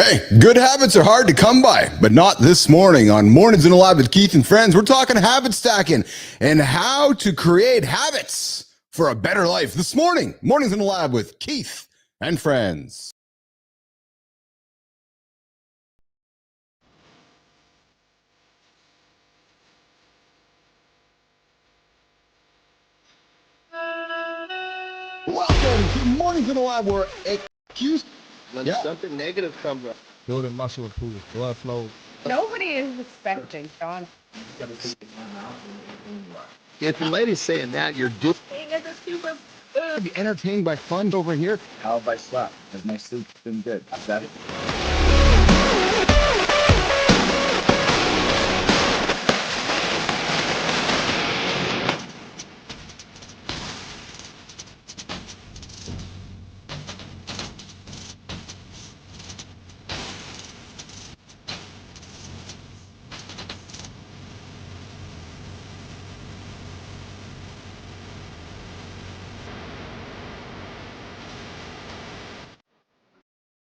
Hey, good habits are hard to come by, but not this morning. On Mornings in the Lab with Keith and friends, we're talking habit stacking and how to create habits for a better life. This morning, Mornings in the Lab with Keith and friends. Welcome to Mornings in the Lab, where accused when something negative comes up. Building muscle, improving blood flow. Nobody is expecting, Jon. If your lady's saying that, you're just Be entertained by fun over here. How have I slept? Has my sleep been good? Is that it?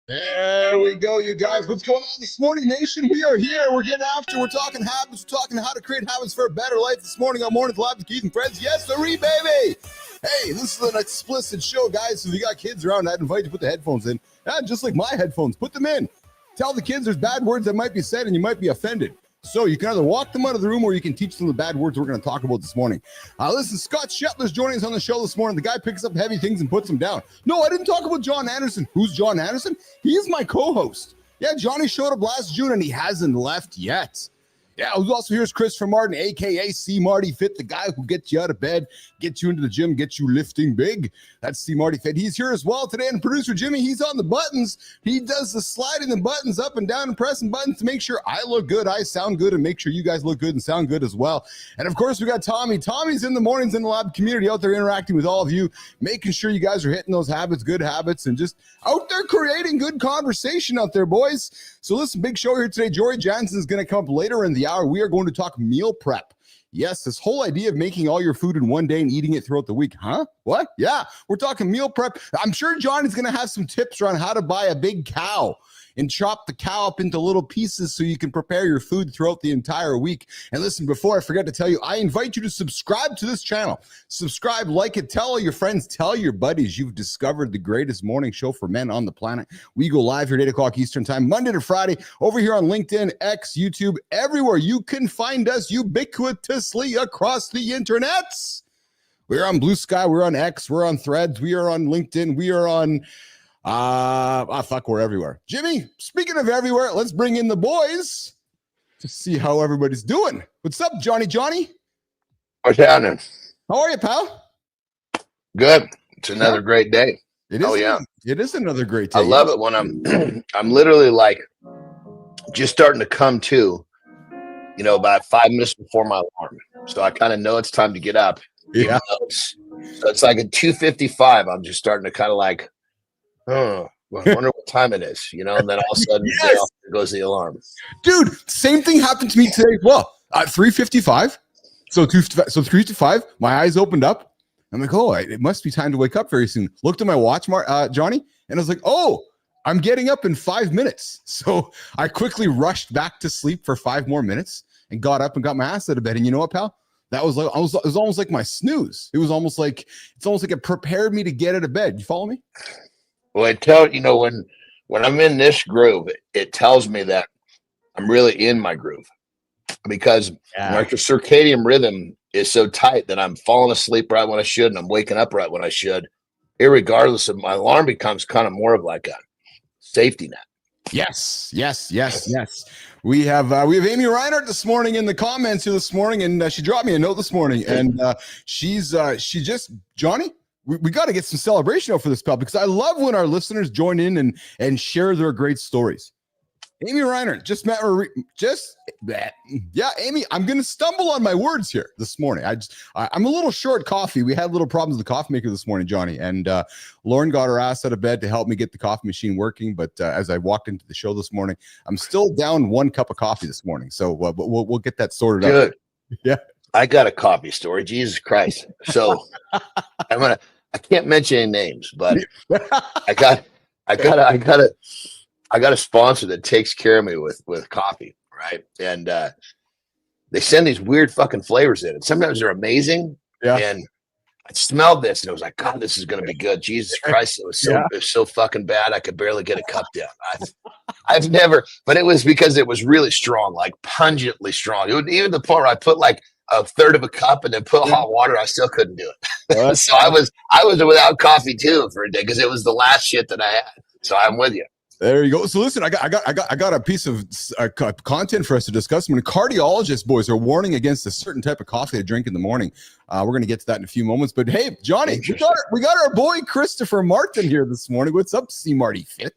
There we go, you guys. What's going on this morning, nation? We are here. We're getting after. We're talking habits. We're talking how to create habits for a better life this morning on Mornings Live with Keith and friends. Yes, sirree, baby. Hey, this is an explicit show, guys. So if you got kids around, I'd invite you to put the headphones in. Yeah, just like my headphones. Put them in. Tell the kids there's bad words that might be said and you might be offended. So you can either walk them out of the room or you can teach them the bad words we're going to talk about this morning. Listen, Scott Shetler's joining us on the show this morning. The guy picks up heavy things and puts them down. No, I didn't talk about Jon Andersen. Who's Jon Andersen? He is my co-host. Yeah, Johnny showed up last June and he hasn't left yet. Yeah, also here's Chris from Martin, a.k.a. CMartyFit, the guy who gets you out of bed, gets you into the gym, gets you lifting big. That's CMartyFit. He's here as well today. And producer Jimmy, he's on the buttons. He does the sliding the buttons up and down and pressing buttons to make sure I look good, I sound good, and make sure you guys look good and sound good as well. And of course, we got Tommy. Tommy's in the Mornings in the Lab community out there interacting with all of you, making sure you guys are hitting those habits, good habits, and just out there creating good conversation out there, boys. So listen, big show here today. Jorie Janzen is going to come up later in the hour. We are going to talk meal prep. Yes, this whole idea of making all your food in one day and eating it throughout the week. Huh? What? Yeah, we're talking meal prep. I'm sure Jon is going to have some tips around how to buy a big cow and chop the cow up into little pieces so you can prepare your food throughout the entire week. And listen, before I forget to tell you, I invite you to subscribe to this channel. Subscribe, like it, tell all your friends, tell your buddies you've discovered the greatest morning show for men on the planet. We go live here at 8 o'clock Eastern time, Monday to Friday, over here on LinkedIn, X, YouTube, everywhere. You can find us ubiquitously across the internets. We're on Blue Sky, we're on X, we're on Threads, we are on LinkedIn, we are on we're everywhere. Jimmy, speaking of everywhere, let's bring in the boys to see how everybody's doing. What's up, Johnny? What's happening? How are you, pal? Good. It's another great day. It is another great day. I love it when I'm literally like just starting to come to, about 5 minutes before my alarm. So I kind of know it's time to get up. Yeah. So it's like at 2:55. I'm just starting to kind of like, I wonder what time it is, and then all of a sudden there goes the alarm. Dude, same thing happened to me today as well. At 3:55, so 3:55, my eyes opened up. I'm like, it must be time to wake up very soon. Looked at my watch, Johnny, and I was like, I'm getting up in 5 minutes. So I quickly rushed back to sleep for 5 more minutes and got up and got my ass out of bed. And you know what, pal? That was like, it was almost like my snooze. It's almost like it prepared me to get out of bed. You follow me? Well, when I'm in this groove, it tells me that I'm really in my groove because my circadian rhythm is so tight that I'm falling asleep right when I should and I'm waking up right when I should, irregardless of my alarm becomes kind of more of like a safety net. Yes. We have Amy Reinhardt this morning in the comments here this morning, and she dropped me a note this morning, and she just Johnny. We got to get some celebration out for this, pal, because I love when our listeners join in and share their great stories. Amy Reinhardt just met her. Amy, I'm going to stumble on my words here this morning. I'm a little short coffee. We had little problems with the coffee maker this morning, Johnny, and Lauren got her ass out of bed to help me get the coffee machine working. But as I walked into the show this morning, I'm still down 1 cup of coffee this morning. So but we'll get that sorted out. Yeah, I got a coffee story. Jesus Christ! So I can't mention any names, but I got a I got a sponsor that takes care of me with coffee, right? And they send these weird fucking flavors in, and sometimes they're amazing. Yeah. And I smelled this, and it was like, God, this is going to be good. Jesus Christ, it was so fucking bad. I could barely get a cup down. I've never, but it was because it was really strong, like pungently strong. Even the point where I put like a third of a cup and then put hot water, I still couldn't do it. So I was without coffee too for a day because it was the last shit that I had. So I'm with you. There you go. So listen, I got a piece of content for us to discuss. When cardiologists, boys, are warning against a certain type of coffee to drink in the morning. We're going to get to that in a few moments. But hey, Johnny, we got our boy Christopher Martin here this morning. What's up, CMartyFit?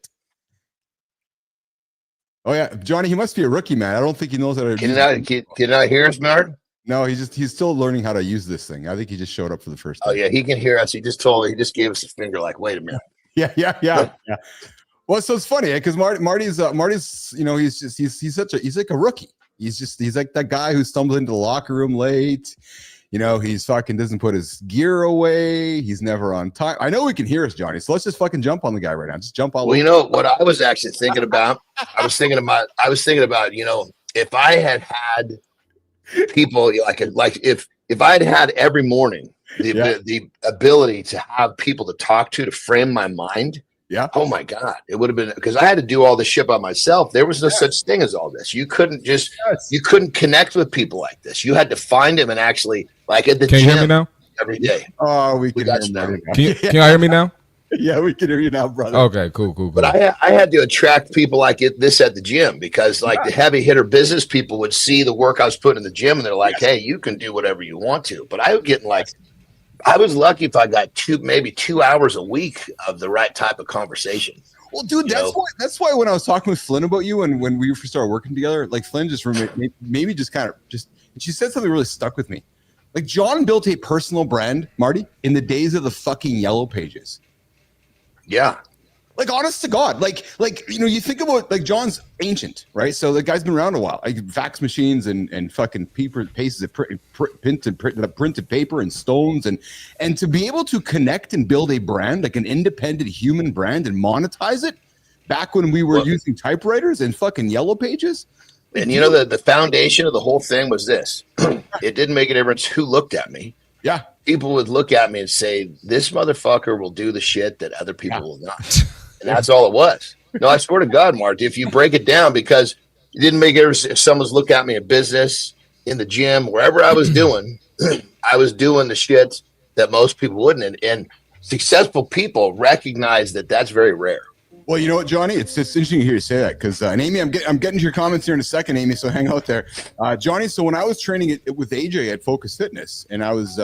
Oh yeah, Johnny, he must be a rookie, man. I don't think he knows how to. Can you not hear us, Martin? No, he's still learning how to use this thing. I think he just showed up for the first time. Oh yeah, he can hear us. He just gave us a finger, like, wait a minute. Yeah. Well, so it's funny because Marty's he's like a rookie. He's like that guy who stumbled into the locker room late. He's fucking doesn't put his gear away. He's never on time. I know he can hear us, Johnny. So let's just fucking jump on the guy right now. Just jump all over. You know what I was actually thinking about? I was thinking about, if I had people like if I had every morning the ability to have people to talk to frame my mind. Yeah. Oh my God. It would have been because I had to do all this shit by myself. There was no such thing as all this. You couldn't you couldn't connect with people like this. You had to find them and actually like at the gym. Can you hear me now? Every day. Oh, we can got hear you now. Can you hear me now? Yeah, we can hear you now, brother. Okay, cool. But I had to attract people like this at the gym because like the heavy hitter business people would see the work I was putting in the gym and they're like, hey, you can do whatever you want to. But I was getting I was lucky if I got maybe 2 hours a week of the right type of conversation. Well, dude, that's why when I was talking with Flynn about you and when we first started working together, like Flynn just maybe just kind of she said something really stuck with me. Like Jon built a personal brand, Marty, in the days of the fucking Yellow Pages. Yeah. Like honest to God, like you think about like Jon's ancient, right? So the guy's been around a while, like fax machines and fucking pages of printed paper and stones and to be able to connect and build a brand, like an independent human brand, and monetize it back when we were using typewriters and fucking Yellow Pages. And the foundation of the whole thing was this: it didn't make a difference who looked at me. Yeah, people would look at me and say, "This motherfucker will do the shit that other people will not." And that's all it was. No, I swear to God, Marty, if you break it down, because it didn't make it if someone's look at me in business, in the gym, wherever I was doing, I was doing the shit that most people wouldn't. And successful people recognize that that's very rare. Well, you know what, Johnny? It's interesting to hear you say that because, and Amy, I'm getting to your comments here in a second, Amy, so hang out there. Johnny, so when I was training with AJ at Focus Fitness and I was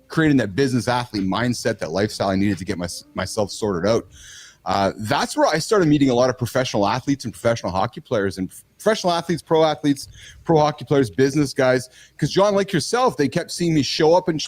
creating that business athlete mindset, that lifestyle I needed to get myself sorted out. That's where I started meeting a lot of professional athletes and professional hockey players and professional athletes, pro hockey players, business guys. Because Jon, like yourself, they kept seeing me show up and,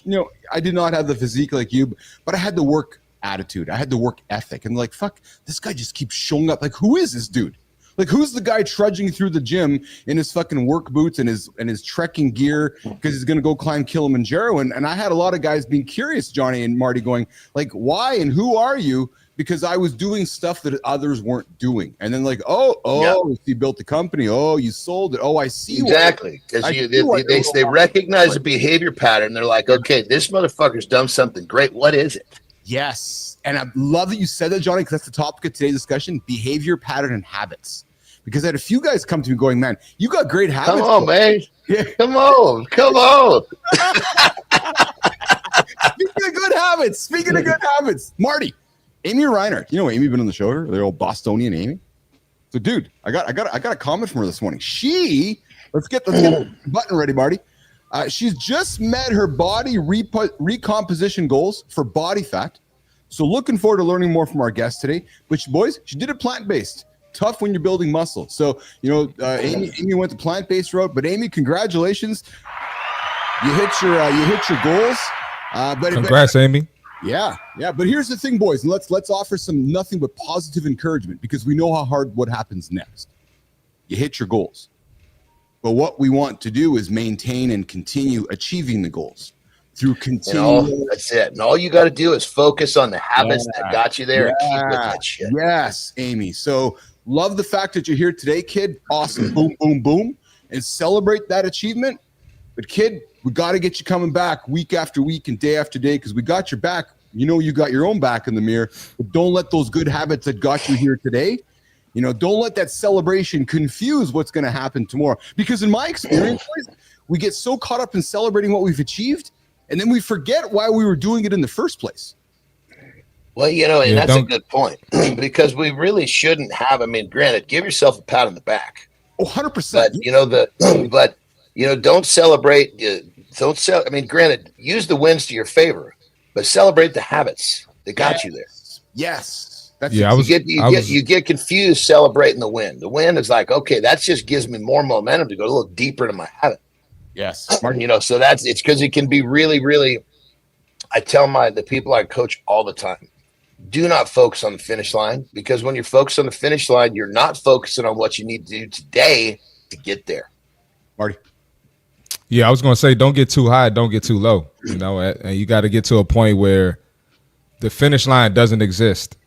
I did not have the physique like you, but I had the work attitude. I had the work ethic. And like, fuck, this guy just keeps showing up. Like, who is this dude? Like, who's the guy trudging through the gym in his fucking work boots and his trekking gear because he's going to go climb Kilimanjaro? And I had a lot of guys being curious, Johnny and Marty, going like, why and who are you? Because I was doing stuff that others weren't doing. And then like, you built the company. Oh, you sold it. Oh, I see. Exactly. Because they recognize the behavior pattern. They're like, okay, this motherfucker's done something great. What is it? Yes. And I love that you said that, Johnny, because that's the topic of today's discussion, behavior pattern and habits. Because I had a few guys come to me going, man, you got great habits. Come on, man. Yeah. Come on. Speaking of good habits, Marty, Amy Reinhardt. You know Amy been on the show here? The old Bostonian Amy. So, dude, I got a comment from her this morning. Let's get the button ready, Marty. She's just met her body recomposition goals for body fat. So looking forward to learning more from our guest today. Which, boys, she did it plant-based. Tough when you're building muscle. So, Amy went the plant-based route. But Amy, congratulations. You hit your goals. Congrats, Amy. Yeah. But here's the thing, boys. And let's offer some nothing but positive encouragement because we know how hard what happens next. You hit your goals. But what we want to do is maintain and continue achieving the goals. through continual. That's it. And all you got to do is focus on the habits that got you there and keep with that shit. Yes, Amy. So love the fact that you're here today, kid. Awesome. Boom, boom, boom. And celebrate that achievement. But kid, we got to get you coming back week after week and day after day because we got your back. You know you got your own back in the mirror. But don't let those good habits that got you here today, don't let that celebration confuse what's going to happen tomorrow. Because in my experience, we get so caught up in celebrating what we've achieved, and then we forget why we were doing it in the first place. Well, and that's a good point because we really shouldn't have. I mean, granted, give yourself a pat on the back. Oh, 100%. Don't celebrate. I mean, granted, use the wins to your favor, but celebrate the habits that got you there. Yes. You get confused celebrating the win. The win is like, okay, that just gives me more momentum to go a little deeper into my habit. Yes. So it's because it can be really, really. I tell the people I coach all the time, do not focus on the finish line because when you're focused on the finish line, you're not focusing on what you need to do today to get there. Marty. Yeah, I was going to say, don't get too high, don't get too low. And you got to get to a point where the finish line doesn't exist.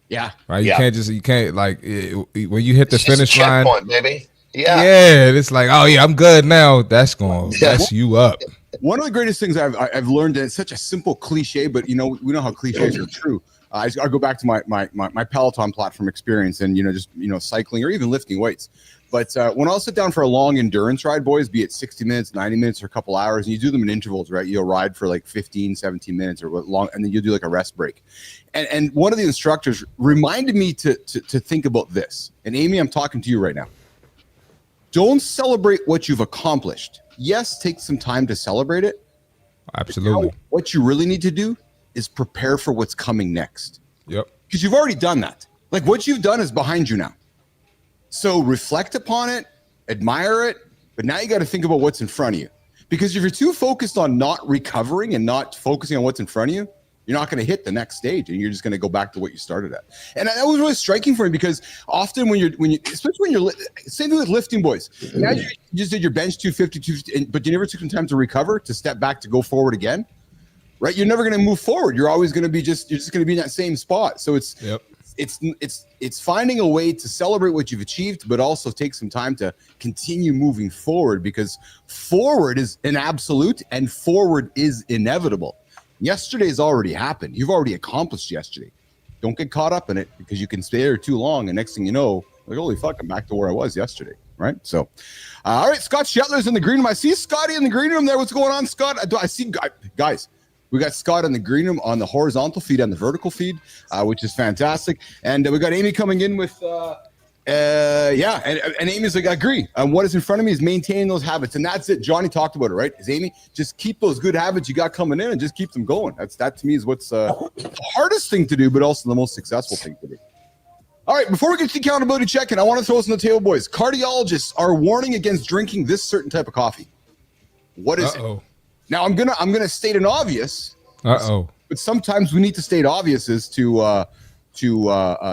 Yeah. Right. You can't when you hit the finish line, checkpoint, baby. Yeah. Yeah. It's like, oh yeah, I'm good now. That's going to mess you up. One of the greatest things I've learned, and it's such a simple cliche, but we know how cliches are true. I go back to my Peloton platform experience and, cycling or even lifting weights. But when I'll sit down for a long endurance ride, boys, be it 60 minutes, 90 minutes, or a couple hours, and you do them in intervals, right? You'll ride for like 15, 17 minutes or long, and then you'll do like a rest break. And one of the instructors reminded me to think about this. And Amy, I'm talking to you right now. Don't celebrate what you've accomplished. Yes, take some time to celebrate it. Absolutely. What you really need to do is prepare for what's coming next. Yep. Because you've already done that. Like what you've done is behind you now. So reflect upon it, admire it, but now you got to think about what's in front of you. Because if you're too focused on not recovering and not focusing on what's in front of you, you're not going to hit the next stage and you're just going to go back to what you started at. And that was really striking for me because often especially when you're same thing with lifting, boys. Now you just did your bench 250, but you never took some time to recover, to step back, to go forward again. Right? You're never going to move forward. You're always going to be you're just going to be in that same spot. So it's finding a way to celebrate what you've achieved, but also take some time to continue moving forward because forward is an absolute and forward is inevitable. Yesterday's already happened. You've already accomplished yesterday. Don't get caught up in it because you can stay there too long. And next thing you know, like, holy fuck, I'm back to where I was yesterday. Right. So, all right. Scott Shetler's in the green room. I see Scotty in the green room there. What's going on, Scott? I see guys. We got Scott in the green room on the horizontal feed and the vertical feed, which is fantastic. And we got Amy coming in with, and Amy's like, I agree. What is in front of me is maintaining those habits. And that's it. Johnny talked about it, right? Is Amy, just keep those good habits you got coming in and just keep them going. That to me is what's the hardest thing to do, but also the most successful thing to do. All right, before we get to the accountability check-in, I want to throw this on the table, boys. Cardiologists are warning against drinking this certain type of coffee. What is it? Now I'm gonna state an obvious. But sometimes we need to state obviouses to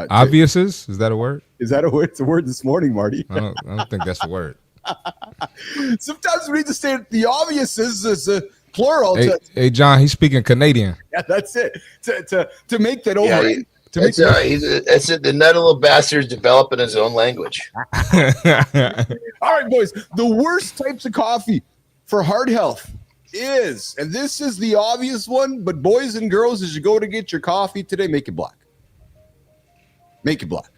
obviouses? Is that a word? Is that a word? It's a word this morning, Marty. I don't think that's a word. Sometimes we need to state the obviouses as a plural. Hey, John, he's speaking Canadian. Yeah, that's it. To make that over. Yeah, that's it. The nut little bastard's developing his own language. All right, boys. The worst types of coffee for heart health is, and this is the obvious one, but boys and girls, as you go to get your coffee today, make it black. Make it black.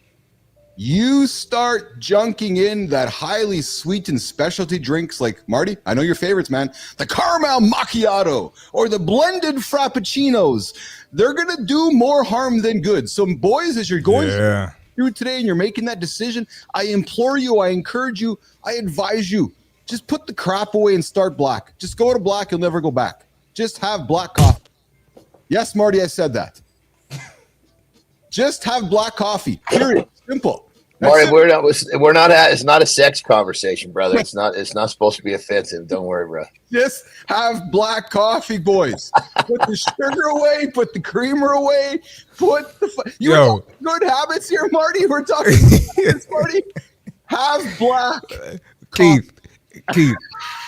You start junking in that highly sweetened specialty drinks like, Marty, I know your favorites, man. The caramel macchiato or the blended frappuccinos. They're going to do more harm than good. So boys, as you're going through today and you're making that decision, I implore you, I encourage you, I advise you, just put the crap away and start black. Just go to black. You'll never go back. Just have black coffee. Yes, Marty, I said that. Just have black coffee. Period. Simple. Marty, we're not it's not a sex conversation, brother. It's not supposed to be offensive. Don't worry, bro. Just have black coffee, boys. Put the sugar away. Put the creamer away. Put the good habits here, Marty. We're talking habits, Marty. Have black coffee. Keith. Keith,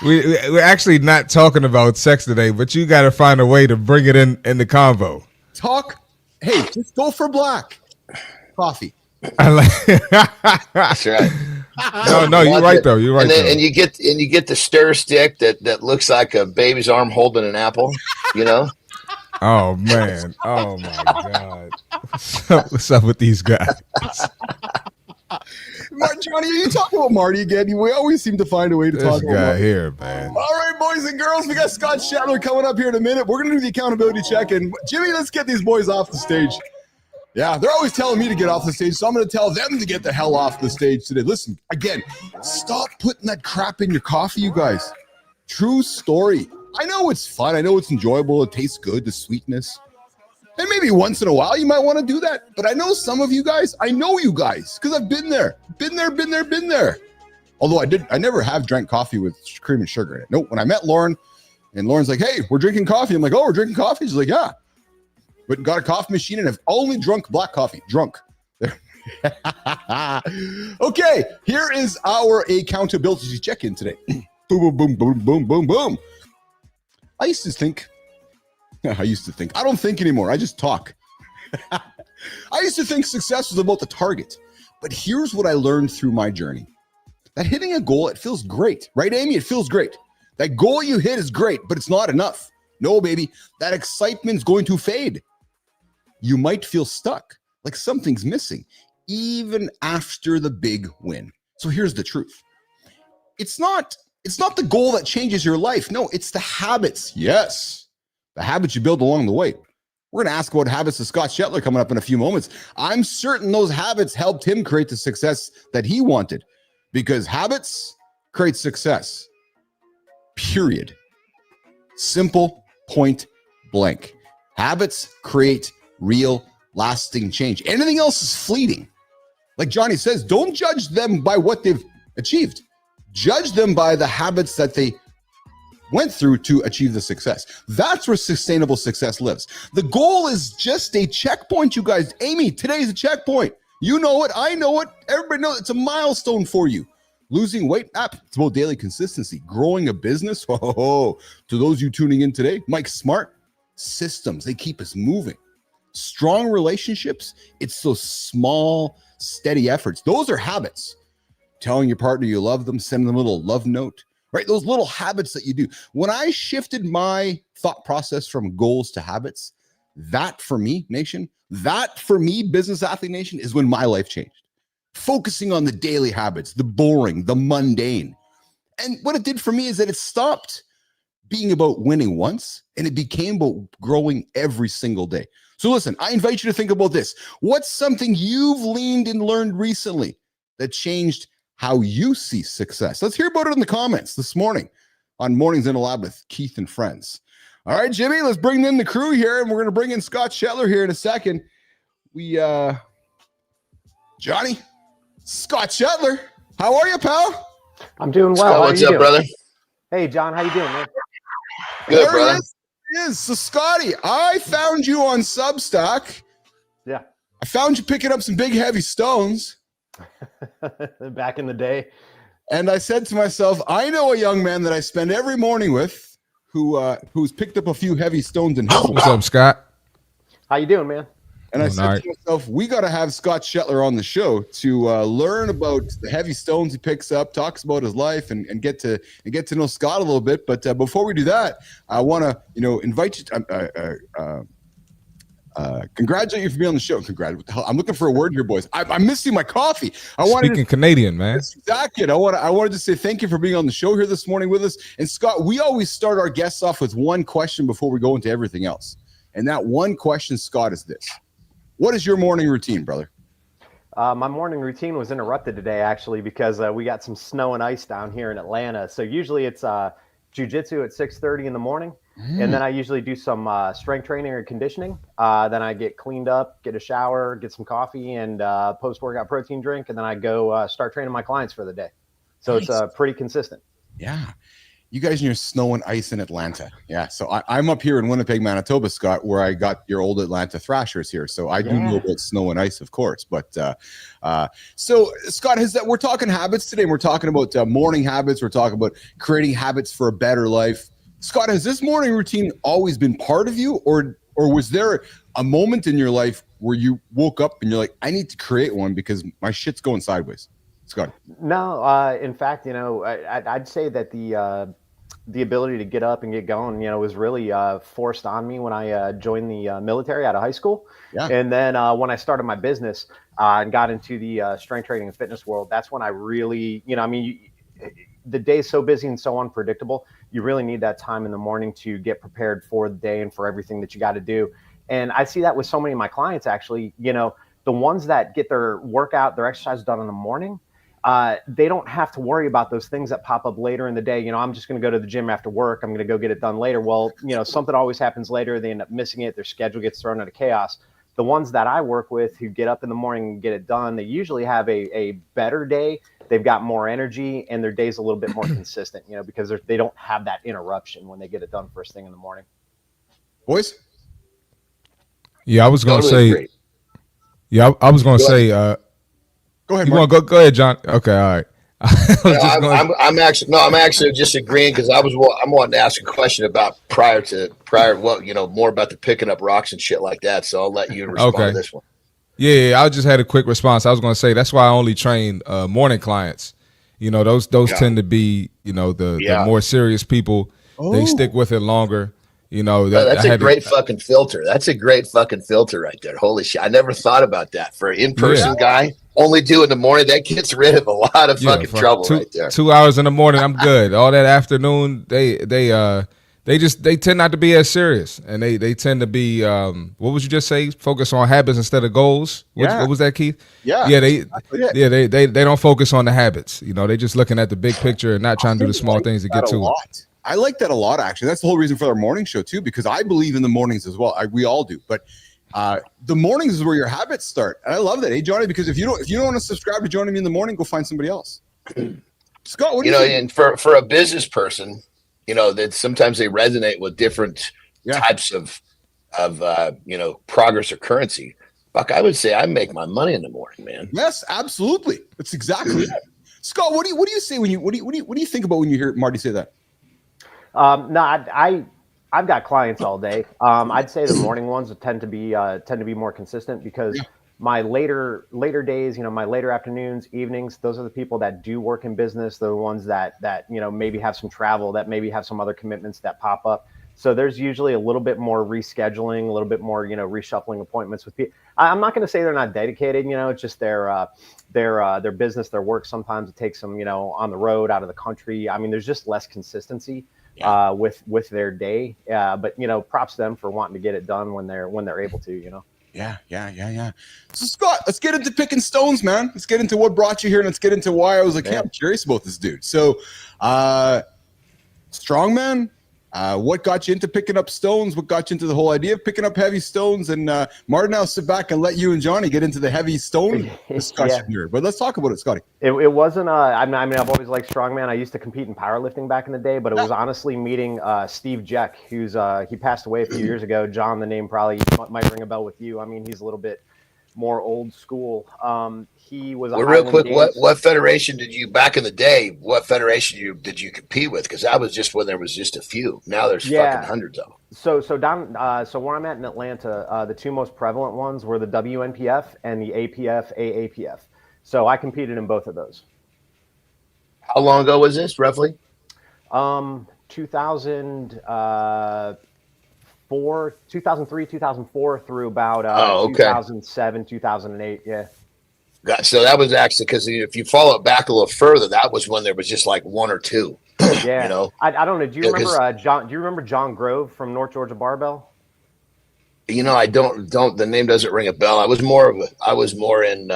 we're actually not talking about sex today, but you got to find a way to bring it in the convo. Hey, just go for black coffee. That's right. No, you're right though. You're right. And you get the stir stick that looks like a baby's arm holding an apple. You know. Oh man! Oh my God! What's up with these guys? Johnny, are you talking about Marty again? We always seem to find a way to talk about Marty here, man. All right, boys and girls, we got Scott Shetler coming up here in a minute. We're going to do the accountability check. And Jimmy, let's get these boys off the stage. Yeah, they're always telling me to get off the stage, so I'm going to tell them to get the hell off the stage today. Listen, again, stop putting that crap in your coffee, you guys. True story. I know it's fun. I know it's enjoyable. It tastes good, the sweetness. And maybe once in a while you might want to do that. But I know some of you guys, because I've been there. Been there. Although I never have drank coffee with cream and sugar in it. Nope. When I met Lauren, and Lauren's like, hey, we're drinking coffee. I'm like, oh, we're drinking coffee? She's like, yeah. But got a coffee machine and have only drunk black coffee. Drunk. Okay, here is our accountability check-in today. Boom, boom, boom, boom, boom, boom, boom. I used to think. I don't think anymore. I just talk. I used to think success was about the target. But here's what I learned through my journey. That hitting a goal, it feels great. Right, Amy? It feels great. That goal you hit is great, but it's not enough. No, baby. That excitement's going to fade. You might feel stuck, like something's missing, even after the big win. So here's the truth. It's not the goal that changes your life. No, it's the habits. Yes. The habits you build along the way. We're going to ask about habits to Scott Shetler coming up in a few moments. I'm certain those habits helped him create the success that he wanted, because habits create success. Period. Simple, point blank. Habits create real, lasting change. Anything else is fleeting. Like Johnny says, don't judge them by what they've achieved. Judge them by the habits that they went through to achieve the success. That's where sustainable success lives. The goal is just a checkpoint, you guys. Amy, today's a checkpoint. You know it. I know it. Everybody knows it's a milestone for you. Losing weight, it's about daily consistency. Growing a business, to those of you tuning in today, Mike Smart, systems, they keep us moving. Strong relationships, it's those small, steady efforts. Those are habits. Telling your partner you love them, sending them a little love note, right? Those little habits that you do. When I shifted my thought process from goals to habits, that for me, Business Athlete Nation, is when my life changed. Focusing on the daily habits, the boring, the mundane. And what it did for me is that it stopped being about winning once, and it became about growing every single day. So listen, I invite you to think about this. What's something you've leaned and learned recently that changed how you see success? Let's hear about it in the comments this morning on Mornings in a Lab with Keith and Friends. All right, Jimmy, let's bring in the crew here, and we're going to bring in Scott Shetler here in a second. Johnny, Scott Shetler, how are you, pal? I'm doing well. Scott, what's up, brother? Hey, John, how you doing, man? Good, there brother. He is. So, Scotty, I found you on Substack. Yeah. I found you picking up some big, heavy stones. Back in the day. And I said to myself, I know a young man that I spend every morning with who's picked up a few heavy stones in his What's up, Scott? How you doing, man? And I said to myself, we got to have Scott Shetler on the show to learn about the heavy stones he picks up, talks about his life, and get to know Scott a little bit. But before we do that, I want to invite you to congratulate you for being on the show. I'm looking for a word here, boys. I'm missing my coffee. Speaking Canadian, man. Exactly. I wanted to say thank you for being on the show here this morning with us. And Scott, we always start our guests off with one question before we go into everything else. And that one question, Scott, is this. What is your morning routine, brother? My morning routine was interrupted today, actually, because we got some snow and ice down here in Atlanta. So usually it's jiu-jitsu at 6:30 in the morning. And then I usually do some strength training or conditioning. Then I get cleaned up, get a shower, get some coffee and post-workout protein drink. And then I go start training my clients for the day. So nice. It's pretty consistent. Yeah. You guys and your snow and ice in Atlanta. Yeah. So I'm up here in Winnipeg, Manitoba, Scott, where I got your old Atlanta Thrashers here. So I do know about snow and ice, of course. But so Scott, we're talking habits today. And we're talking about morning habits. We're talking about creating habits for a better life. Scott, has this morning routine always been part of you, or was there a moment in your life where you woke up and you're like, I need to create one because my shit's going sideways? Scott. No, in fact, I'd say that the ability to get up and get going, was really forced on me when I joined the military out of high school. Yeah. And then when I started my business and got into the strength training and fitness world, that's when I really, the day's so busy and so unpredictable. You really need that time in the morning to get prepared for the day and for everything that you got to do. And I see that with so many of my clients, actually, the ones that get their workout, their exercise done in the morning, they don't have to worry about those things that pop up later in the day. I'm just going to go to the gym after work. I'm going to go get it done later. Well, something always happens later. They end up missing it. Their schedule gets thrown into chaos. The ones that I work with who get up in the morning and get it done, they usually have a better day. They've got more energy and their day's a little bit more consistent, because they don't have that interruption when they get it done first thing in the morning. Boys? Yeah, I was going to say. Yeah, I was going to say. Go ahead. You want to go ahead, John? Okay, all right. I'm actually just agreeing because I'm wanting to ask a question about prior more about the picking up rocks and shit like that. So I'll let you respond to this one. Yeah, I just had a quick response. I was going to say that's why I only train morning clients. Those tend to be the more serious people. They stick with it longer. That's a great fucking filter. That's a great fucking filter right there. Holy shit! I never thought about that for an in-person guy. Only do it in the morning. That gets rid of a lot of fucking trouble right there. 2 hours in the morning, I'm good. All that afternoon, they tend not to be as serious, and they tend to be what would you just say? Focus on habits instead of goals. What was that, Keith? Yeah. They don't focus on the habits. They just looking at the big picture and not trying to do the small things to get to it. I like that a lot, actually. That's the whole reason for our morning show too, because I believe in the mornings as well. We all do, but the mornings is where your habits start, and I love that. Hey, Johnny, because if you don't want to subscribe to joining me in the morning, go find somebody else. Scott, what do you think? And for a business person, that sometimes they resonate with different types of progress or currency. Buck, I would say I make my money in the morning, man. Yes, absolutely. That's exactly it. Scott, what do you say when what do you think about when you hear Marty say that? No, I've got clients all day. I'd say the morning ones tend to be more consistent because my later days, my later afternoons, evenings, those are the people that do work in business. They're the ones that maybe have some travel, that maybe have some other commitments that pop up. So there's usually a little bit more rescheduling, a little bit more, reshuffling appointments with people. I'm not going to say they're not dedicated. It's just their business, their work. Sometimes it takes them, on the road, out of the country. I mean, there's just less consistency with their day. But props to them for wanting to get it done when they're able to. Yeah. So Scott, let's get into picking stones, man. Let's get into what brought you here, and let's get into why I was like, hey, I'm curious about this dude. So, strongman. What got you into picking up stones? What got you into the whole idea of picking up heavy stones? And Martin, I'll sit back and let you and Johnny get into the heavy stone discussion here. But let's talk about it, Scotty. It wasn't. I've always liked strongman. I used to compete in powerlifting back in the day, but it was honestly meeting Steve Jeck, who's he passed away a few years ago. John, the name probably might ring a bell with you. I mean, he's a little bit more old school. He was real quick. What federation did you back in the day? What federation did you compete with? Because that was just when there was just a few. Now there's fucking hundreds of them. So where I'm at in Atlanta, the two most prevalent ones were the WNPF and the APF AAPF. So I competed in both of those. How long ago was this, roughly? 2003, 2004 through about 2007, 2008. Yeah. So that was actually because if you follow it back a little further, that was when there was just like one or two. Yeah. I don't know. Do you remember John? Do you remember John Grove from North Georgia Barbell? I don't. The name doesn't ring a bell. I was more in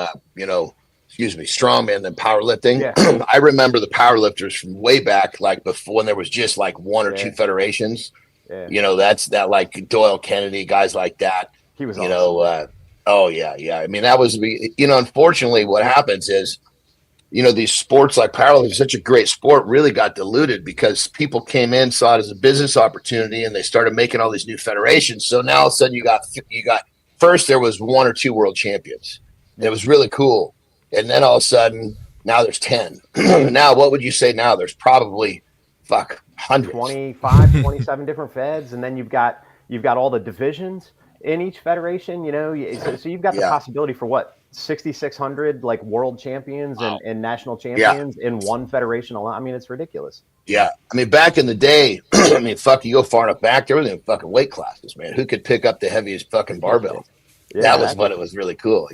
strongman than powerlifting. Yeah. I remember the powerlifters from way back, like before when there was just like one or two federations. Yeah. That's that like Doyle Kennedy, guys like that. He was awesome. Oh yeah. I mean, that was unfortunately what happens is these sports like powerlifting, such a great sport, really got diluted because people came in, saw it as a business opportunity, and they started making all these new federations. So now all of a sudden you got first there was 1 or 2 world champions. And it was really cool. And then all of a sudden now there's 10. Now, what would you say now? There's probably hundreds. 25, 27 different feds. And then you've got all the divisions in each federation, so you've got the possibility for what? 6,600 like world champions and national champions in one federation alone. I mean, it's ridiculous. Yeah. I mean, back in the day, you go far enough back, there were fucking weight classes, man. Who could pick up the heaviest fucking barbell? That was what it was really cool,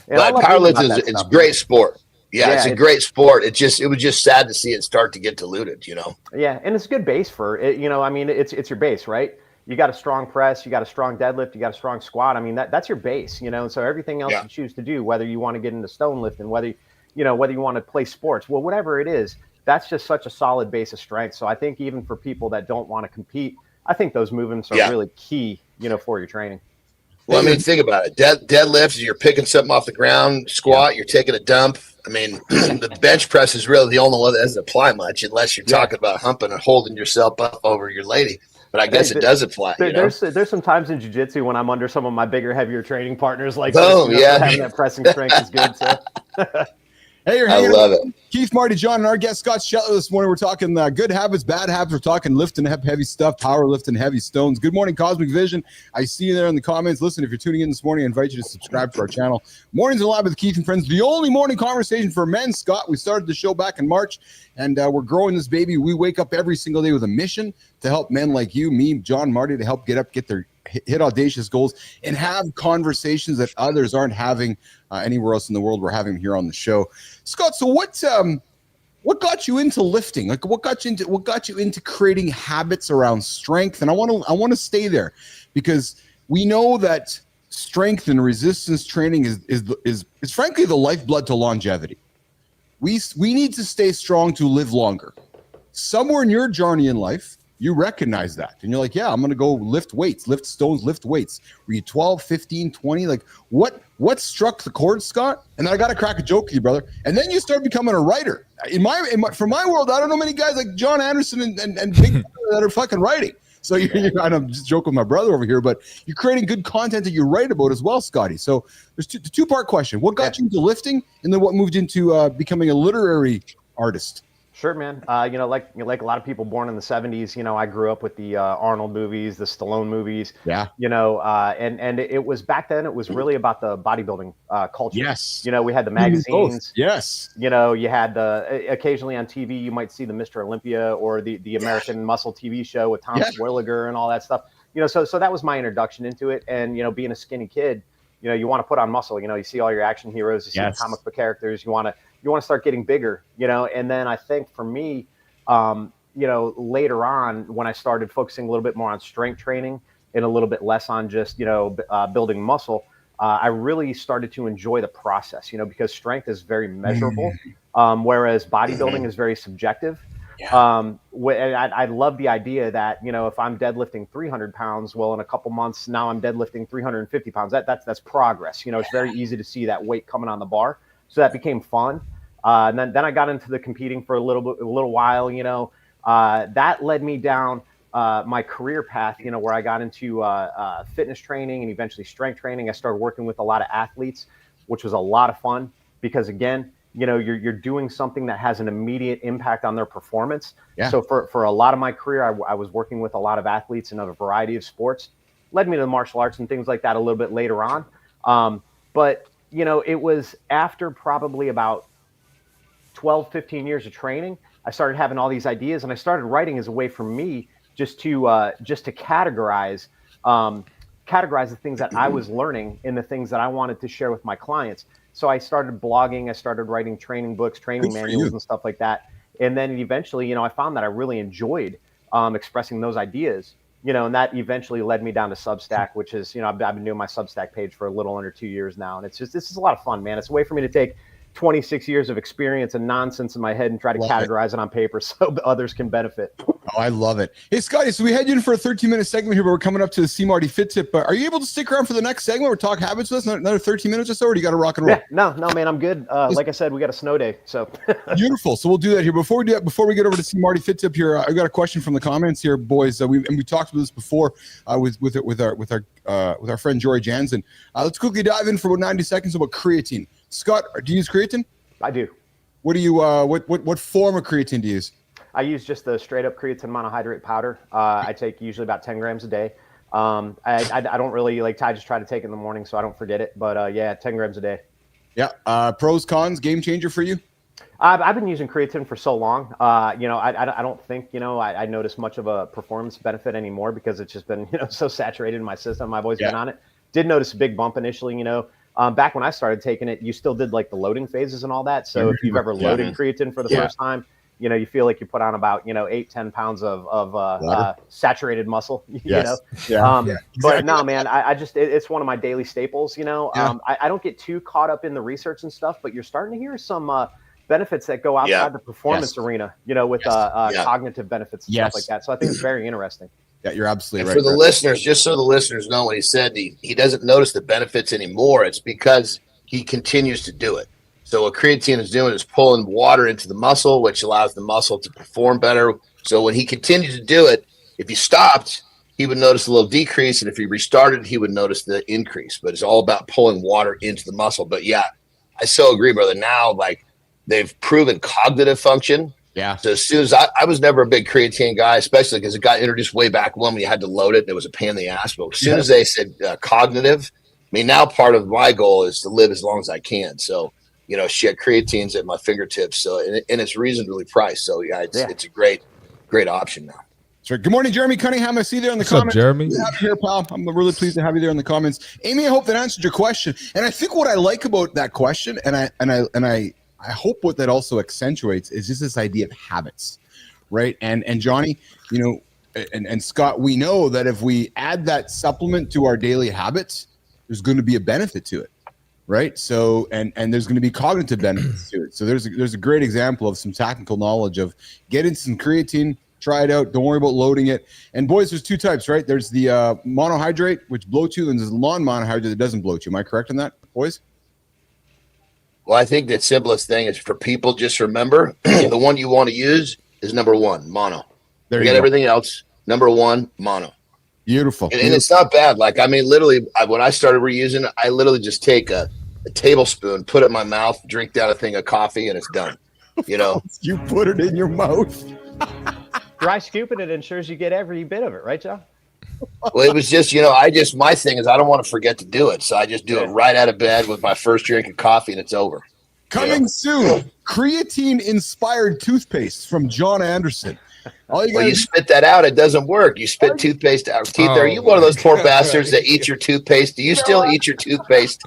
But powerlifting is a great sport. Yeah, it's a great sport. It was just sad to see it start to get diluted, Yeah, and it's a good base for it. I mean, it's your base, right? You got a strong press, you got a strong deadlift, you got a strong squat. I mean, that's your base, and so everything else you choose to do, whether you want to get into stone lifting, whether you want to play sports, well, whatever it is, that's just such a solid base of strength. So I think even for people that don't want to compete, I think those movements are really key, for your training. Well, I mean, think about it. Deadlifts, you're picking something off the ground. Squat, you're taking a dump. I mean, the bench press is really the only one that doesn't apply much unless you're talking about humping and holding yourself up over your lady. But I guess it does apply. There's some times in jiu-jitsu when I'm under some of my bigger, heavier training partners like having that pressing strength is good. So. Hey, you're hanging out with Keith, Marty, John, and our guest Scott Shetler this morning. We're talking good habits, bad habits. We're talking lifting heavy stuff, power lifting heavy stones. Good morning, Cosmic Vision. I see you there in the comments. Listen, if you're tuning in this morning, I invite you to subscribe to our channel. Mornings Alive with Keith and Friends, the only morning conversation for men. Scott, we started the show back in March, and we're growing this baby. We wake up every single day with a mission to help men like you, me, John, Marty, to help get their hit audacious goals and have conversations that others aren't having anywhere else in the world. We're having here on the show. Scott, so what got you into lifting? Like what got you into creating habits around strength? And I want to stay there because we know that strength and resistance training is frankly the lifeblood to longevity. We need to stay strong to live longer. Somewhere in your journey in life, you recognize that. And you're like, yeah, I'm going to go lift weights, lift stones, lift weights. Were you 12, 15, 20? Like what struck the chord, Scott? And then I got to crack a joke with you, brother. And then you start becoming a writer. For my world, I don't know many guys like Jon Andersen and Big that are fucking writing. So I'm just joking with my brother over here, but you're creating good content that you write about as well, Scotty. So there's the two-part question. What got you into lifting? And then what moved into becoming a literary artist? Sure, man. Like a lot of people born in the 70s, I grew up with the Arnold movies, the Stallone movies. Yeah. And it was back then, it was really about the bodybuilding culture. Yes. We had the magazines. Yes. You had occasionally on TV, you might see the Mr. Olympia or the American Muscle TV show with Tom Swilliger and all that stuff. So that was my introduction into it. And, being a skinny kid, you want to put on muscle. You see all your action heroes, you see comic book characters, you want to start getting bigger, and then I think for me, later on when I started focusing a little bit more on strength training and a little bit less on just, building muscle, I really started to enjoy the process, because strength is very measurable, whereas bodybuilding is very subjective. I love the idea that, if I'm deadlifting 300 pounds, well, in a couple months, now I'm deadlifting 350 pounds. That's progress. It's very easy to see that weight coming on the bar. So that became fun. And then I got into the competing for a little while, that led me down my career path, where I got into fitness training and eventually strength training. I started working with a lot of athletes, which was a lot of fun because again, you're doing something that has an immediate impact on their performance. Yeah. So for a lot of my career, I was working with a lot of athletes in a variety of sports, led me to martial arts and things like that a little bit later on. But it was after probably about 12, 15 years of training, I started having all these ideas and I started writing as a way for me just to categorize the things that I was learning and the things that I wanted to share with my clients. So I started blogging, I started writing training books, training manuals and stuff like that. And then eventually, I found that I really enjoyed expressing those ideas, and that eventually led me down to Substack, which is, I've been doing my Substack page for a little under 2 years now. And this is a lot of fun, man. It's a way for me to take 26 years of experience and nonsense in my head and try to categorize it on paper so others can benefit. Oh, I love it. Hey, Scotty, so we had you in for a 13-minute segment here, but we're coming up to the CMartyFit tip. Are you able to stick around for the next segment or talk habits with us? Another 13 minutes or so, or do you got to rock and roll? Yeah, no, man, I'm good. Like I said, we got a snow day, so. Beautiful. So we'll do that here. Before we do that, before we get over to CMartyFit tip here, I got a question from the comments here, boys. We talked about this before with our friend Jorie Janzen. Let's quickly dive in for about 90 seconds about creatine. Scott, do you use creatine? I do. What do you what form of creatine do you use? I use just the straight up creatine monohydrate powder. I take usually about 10 grams a day. I don't really I just try to take it in the morning so I don't forget it. But yeah, 10 grams a day. Yeah. Pros, cons, game changer for you? I've been using creatine for so long. I don't think, I notice much of a performance benefit anymore because it's just been, so saturated in my system. I've always been on it. Did notice a big bump initially, back when I started taking it, you still did like the loading phases and all that. So if you've ever loaded creatine for the first time, you feel like you put on about, 8-10 pounds of saturated muscle, But no, man, I just, it's one of my daily staples, I don't get too caught up in the research and stuff, but you're starting to hear some benefits that go outside the performance arena, with cognitive benefits and stuff like that. So I think it's very interesting. Yeah, you're absolutely right. For the listeners, just so the listeners know, when he said he doesn't notice the benefits anymore, it's because he continues to do it. So what creatine is doing is pulling water into the muscle, which allows the muscle to perform better. So when he continues to do it, if he stopped, he would notice a little decrease. And if he restarted, he would notice the increase. But it's all about pulling water into the muscle. But yeah, I so agree, brother. Now, they've proven cognitive function. Yeah. So as soon as I was never a big creatine guy, especially because it got introduced way back when you had to load it. And it was a pain in the ass. But as soon as they said cognitive, now part of my goal is to live as long as I can. So, creatine's at my fingertips. So, and it's reasonably priced. So it's a great option now. Sure. Good morning, Jeremy Cunningham. I see you there in the What's comments. Up, Jeremy? Good to have you here, pal. I'm really pleased to have you there in the comments. Amy, I hope that answered your question. And I think what I like about that question, and I hope what that also accentuates is just this idea of habits, right? And Johnny, and Scott, we know that if we add that supplement to our daily habits, there's going to be a benefit to it, right? So, and there's going to be cognitive benefits to it. So there's a great example of some technical knowledge of getting some creatine, try it out. Don't worry about loading it. And boys, there's two types, right? There's the monohydrate, which bloats you, and there's the non-monohydrate that doesn't bloat you. Am I correct on that, boys? Well, I think the simplest thing is for people, just remember the one you want to use is number one, mono. Forget everything else. Number one, mono. Beautiful. And it's not bad. Literally, when I started reusing it, I literally just take a tablespoon, put it in my mouth, drink down a thing of coffee, and it's done. You put it in your mouth. Dry scooping it ensures you get every bit of it, right, John? Well, it was just, my thing is I don't want to forget to do it. So I just do it right out of bed with my first drink of coffee and it's over. Coming soon, creatine-inspired toothpaste from Jon Andersen. You spit that out, it doesn't work. You spit toothpaste out of teeth. Are you one of those poor bastards that eat your toothpaste? Do you still eat your toothpaste?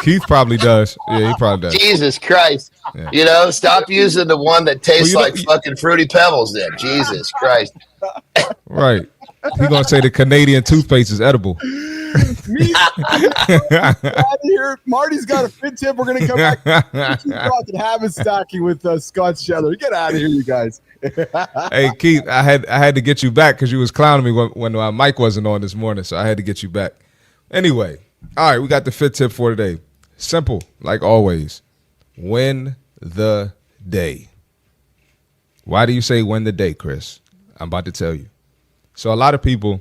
Keith probably does. Yeah, he probably does. Jesus Christ. Yeah. Stop using the one that tastes like fucking Fruity Pebbles then. Jesus Christ. Right. He's going to say the Canadian toothpaste is edible. Out of here. Marty's got a fit tip. We're going to come back. Keep talking habit stacking with Scott Shetler. Get out of here, you guys. Hey, Keith, I had to get you back because you was clowning me when my mic wasn't on this morning, so I had to get you back. Anyway, all right, we got the fit tip for today. Simple, like always. Win the day. Why do you say win the day, Chris? I'm about to tell you. So a lot of people,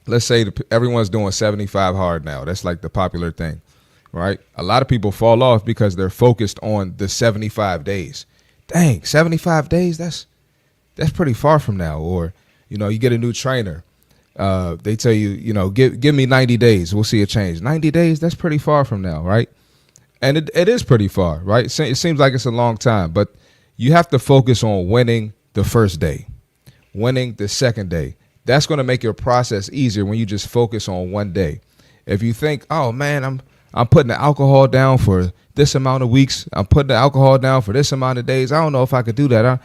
let's say everyone's doing 75 hard now. That's like the popular thing, right? A lot of people fall off because they're focused on the 75 days. Dang, 75 days? That's pretty far from now. Or, you get a new trainer. They tell you, give me 90 days. We'll see a change. 90 days, that's pretty far from now, right? And it is pretty far, right? It seems like it's a long time, but you have to focus on winning the first day, winning the second day. That's going to make your process easier when you just focus on one day. If you think, oh man, I'm putting the alcohol down for this amount of weeks, I'm putting the alcohol down for this amount of days, I don't know if I could do that.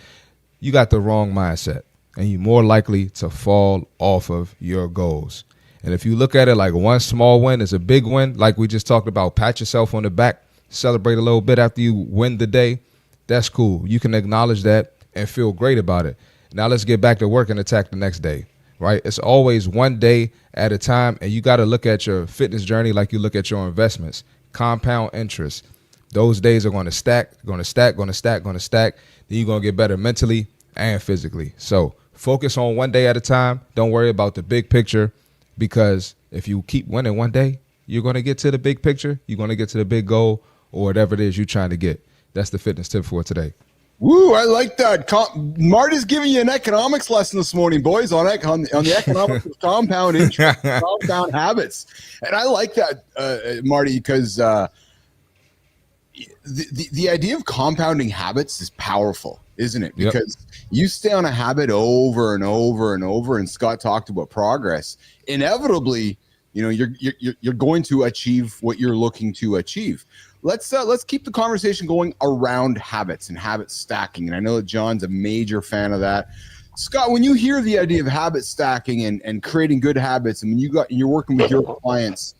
You got the wrong mindset, and you're more likely to fall off of your goals. And if you look at it like one small win is a big win, like we just talked about, pat yourself on the back, celebrate a little bit after you win the day, that's cool. You can acknowledge that and feel great about it. Now let's get back to work and attack the next day, right? It's always one day at a time, and you got to look at your fitness journey like you look at your investments. Compound interest. Those days are going to stack, going to stack, going to stack, going to stack. Then you're going to get better mentally and physically. So focus on one day at a time. Don't worry about the big picture, because if you keep winning one day, you're going to get to the big picture. You're going to get to the big goal or whatever it is you're trying to get. That's the fitness tip for today. Woo, I like that. Marty's giving you an economics lesson this morning, boys, on the economics of compound interest, compound habits. And I like that, Marty, because the idea of compounding habits is powerful, isn't it? Because you stay on a habit over and over and over, and Scott talked about progress. Inevitably, you're going to achieve what you're looking to achieve. Let's keep the conversation going around habits and habit stacking. And I know that John's a major fan of that. Scott, when you hear the idea of habit stacking and creating good habits, and when you're working with your clients,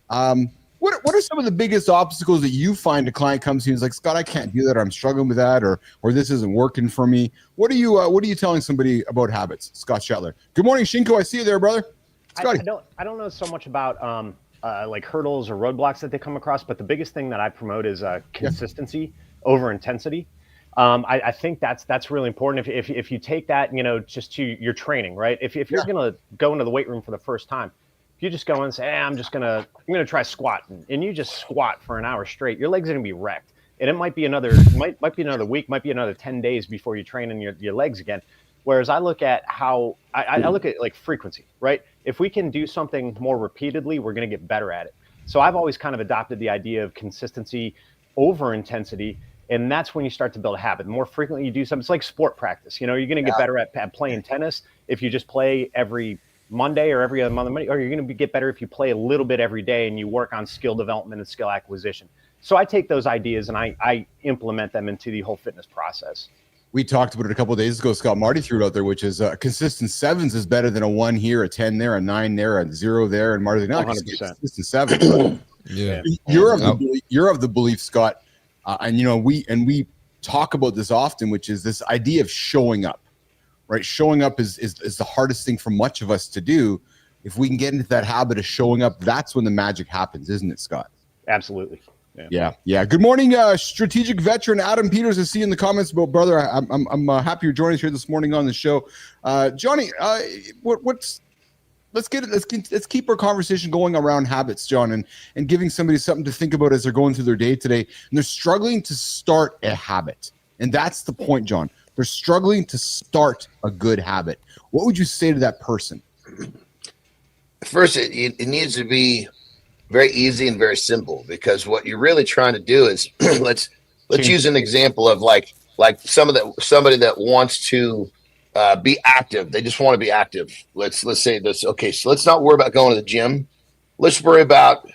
what are some of the biggest obstacles that you find a client comes to you and is like, Scott, I can't do that, or I'm struggling with that, or this isn't working for me? What are you telling somebody about habits? Scott Shetler. Good morning, Shinko. I see you there, brother. Scotty. I don't know so much about like hurdles or roadblocks that they come across, but the biggest thing that I promote is consistency over intensity. I think that's really important. If you take that, just to your training, right? If you're gonna go into the weight room for the first time, if you just go in and say, hey, I'm gonna try squatting, and you just squat for an hour straight, your legs are gonna be wrecked, and it might be another week, might be another 10 days before you train in your legs again. Whereas I look at how I look at like frequency, right? If we can do something more repeatedly, we're going to get better at it. So I've always kind of adopted the idea of consistency over intensity. And that's when you start to build a habit. The more frequently you do something, it's like sport practice. You're going to get better at playing tennis if you just play every Monday or every other Monday, or you're going to get better if you play a little bit every day and you work on skill development and skill acquisition. So I take those ideas and I implement them into the whole fitness process. We talked about it a couple of days ago. Scott Marty threw it out there, which is consistent sevens is better than a 1 here, a 10 there, a 9 there, a 0 there, and Marty's like, no, 100%. Consistent sevens. You're of the belief, Scott, and we talk about this often, which is this idea of showing up, right? Showing up is the hardest thing for much of us to do. If we can get into that habit of showing up, that's when the magic happens, isn't it, Scott? Absolutely. Yeah. Good morning, strategic veteran Adam Peters. I see in the comments about brother. I'm happy you're joining us here this morning on the show, Johnny. Let's keep our conversation going around habits, John, and giving somebody something to think about as they're going through their day today, and they're struggling to start a habit, and that's the point, John. They're struggling to start a good habit. What would you say to that person? First, it needs to be very easy and very simple, because what you're really trying to do is let's use an example of like somebody that wants to be active. They just want to be active. Let's say this. Okay, so let's not worry about going to the gym. Let's worry about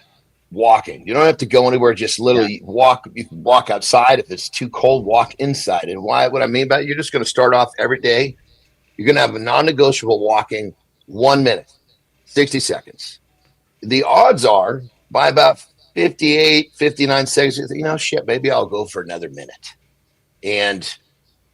walking. You don't have to go anywhere. Just literally walk. You can walk outside. If it's too cold, walk inside. And what I mean by it, you're just going to start off every day. You're going to have a non-negotiable walking 1 minute, 60 seconds. The odds are by about 58, 59 seconds, maybe I'll go for another minute. And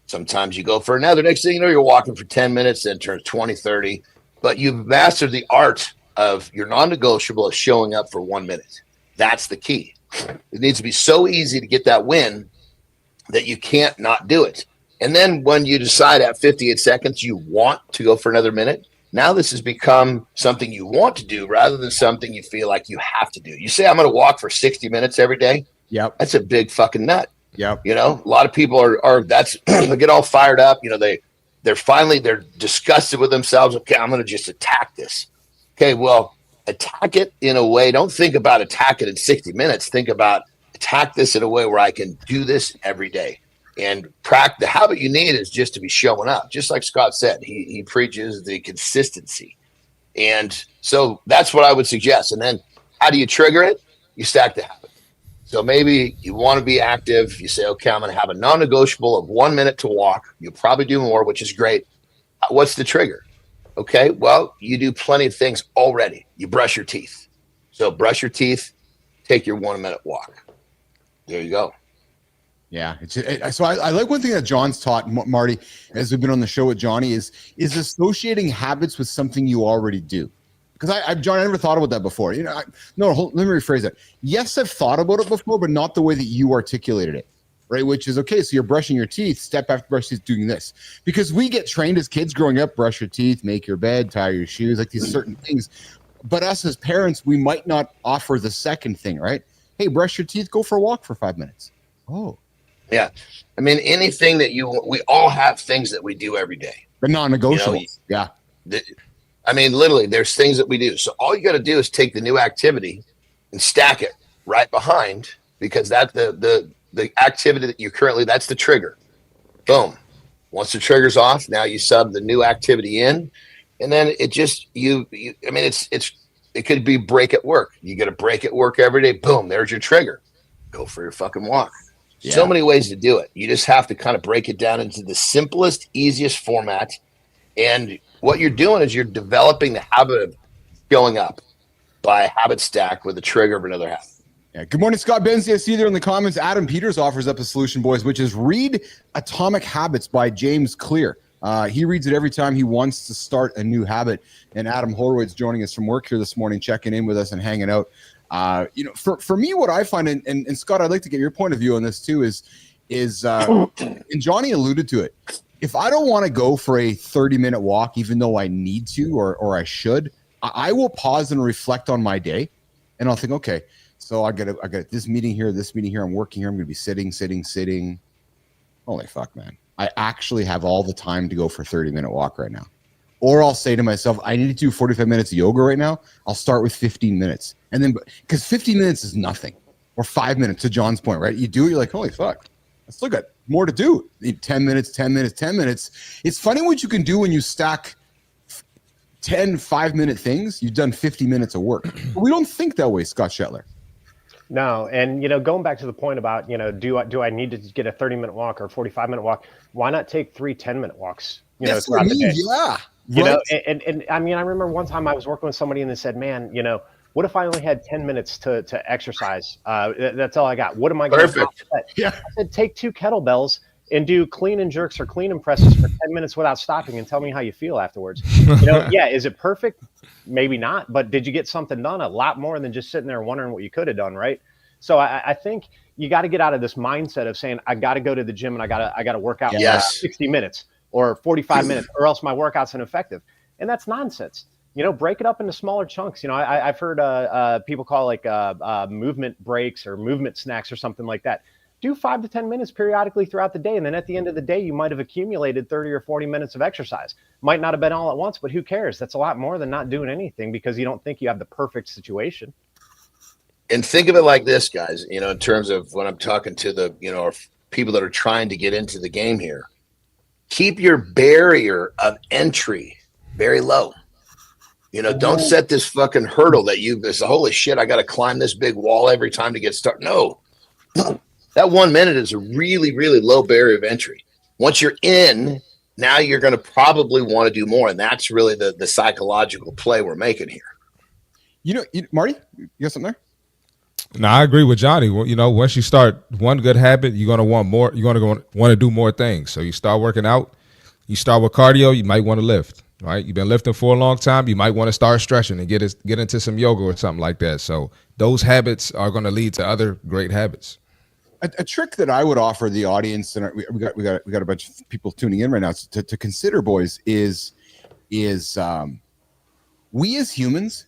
sometimes you go for another. Next thing you know, you're walking for 10 minutes, then it turns 20, 30. But you've mastered the art of your non-negotiable of showing up for 1 minute. That's the key. It needs to be so easy to get that win that you can't not do it. And then when you decide at 58 seconds you want to go for another minute, now this has become something you want to do rather than something you feel like you have to do. You say, I'm going to walk for 60 minutes every day. Yep. That's a big fucking nut. Yep. A lot of people are they get all fired up. They're disgusted with themselves. Okay, I'm going to just attack this. Okay, well, attack it in a way. Don't think about attack it in 60 minutes. Think about attack this in a way where I can do this every day. And the habit you need is just to be showing up. Just like Scott said, he preaches the consistency. And so that's what I would suggest. And then how do you trigger it? You stack the habit. So maybe you want to be active. You say, okay, I'm going to have a non-negotiable of 1 minute to walk. You'll probably do more, which is great. What's the trigger? Okay, well, you do plenty of things already. You brush your teeth. So brush your teeth, take your 1 minute walk. There you go. Yeah. So I like one thing that John's taught, Marty, as we've been on the show with Johnny, is associating habits with something you already do. Because John, I never thought about that before. Let me rephrase that. Yes, I've thought about it before, but not the way that you articulated it, right? Which is, okay, so you're brushing your teeth, step after brush teeth, doing this. Because we get trained as kids growing up, brush your teeth, make your bed, tie your shoes, like these certain things. But us as parents, we might not offer the second thing, right? Hey, brush your teeth, go for a walk for 5 minutes. Oh. Yeah. I mean, anything that we all have things that we do every day. But non-negotiables. Yeah. I mean, literally, there's things that we do. So all you got to do is take the new activity and stack it right behind, because that's the activity that you currently, that's the trigger. Boom. Once the trigger's off, now you sub the new activity in, and then it just, I mean, it could be break at work. You get a break at work every day. Boom. There's your trigger. Go for your fucking walk. Yeah. So many ways to do it. You just have to kind of break it down into the simplest, easiest format. And what you're doing is you're developing the habit of showing up by habit stack with a trigger of another habit. Yeah. Good morning, Scott Benzie. I see there in the comments, Adam Peters offers up a solution, boys, which is read Atomic Habits by James Clear. He reads it every time he wants to start a new habit. And Adam Horowitz joining us from work here this morning, checking in with us and hanging out. For me, what I find, and Scott, I'd like to get your point of view on this too, is and Johnny alluded to it. If I don't want to go for a 30-minute walk, even though I need to or I should, I will pause and reflect on my day, and I'll think, okay, so I got this meeting here, I'm working here, I'm going to be sitting. Holy fuck, man! I actually have all the time to go for a 30-minute walk right now. Or I'll say to myself, I need to do 45 minutes of yoga right now. I'll start with 15 minutes. And then, because 15 minutes is nothing. Or 5 minutes, to John's point, right? You do it, you're like, holy fuck, I still got more to do. 10 minutes. It's funny what you can do when you stack 10 5-minute things. You've done 50 minutes of work. But we don't think that way, Scott Shetler. No, and going back to the point about, do I need to get a 30-minute walk or a 45-minute walk? Why not take 3 10-minute walks? That's what I mean. Yeah. And I mean, I remember one time I was working with somebody and they said, man, what if I only had 10 minutes to exercise? That's all I got. What am I going to do? Yeah. I said, take 2 kettlebells and do clean and jerks or clean and presses for 10 minutes without stopping, and tell me how you feel afterwards. Yeah, is it perfect? Maybe not, but did you get something done? A lot more than just sitting there wondering what you could have done, right? So I think you got to get out of this mindset of saying, I got to go to the gym and I got to work out for 60 minutes or 45 minutes or else my workout's ineffective. And that's nonsense. Break it up into smaller chunks. I've heard people call movement breaks or movement snacks or something like that. Do 5 to 10 minutes periodically throughout the day. And then at the end of the day, you might have accumulated 30 or 40 minutes of exercise. Might not have been all at once, but who cares? That's a lot more than not doing anything because you don't think you have the perfect situation. And think of it like this, guys, in terms of when I'm talking to the, people that are trying to get into the game here, keep your barrier of entry very low. Don't set this fucking hurdle that holy shit, I got to climb this big wall every time to get started. No. That 1 minute is a really, really low barrier of entry. Once you're in, now you're going to probably want to do more. And that's really the psychological play we're making here. Marty, you got something there? No, I agree with Johnny. Well, once you start one good habit, you're going to want more. You're going to want to do more things. So you start working out. You start with cardio. You might want to lift. Right? You've been lifting for a long time. You might want to start stretching and get into some yoga or something like that. So those habits are going to lead to other great habits. A trick that I would offer the audience, and we got a bunch of people tuning in right now to consider, boys, is we as humans.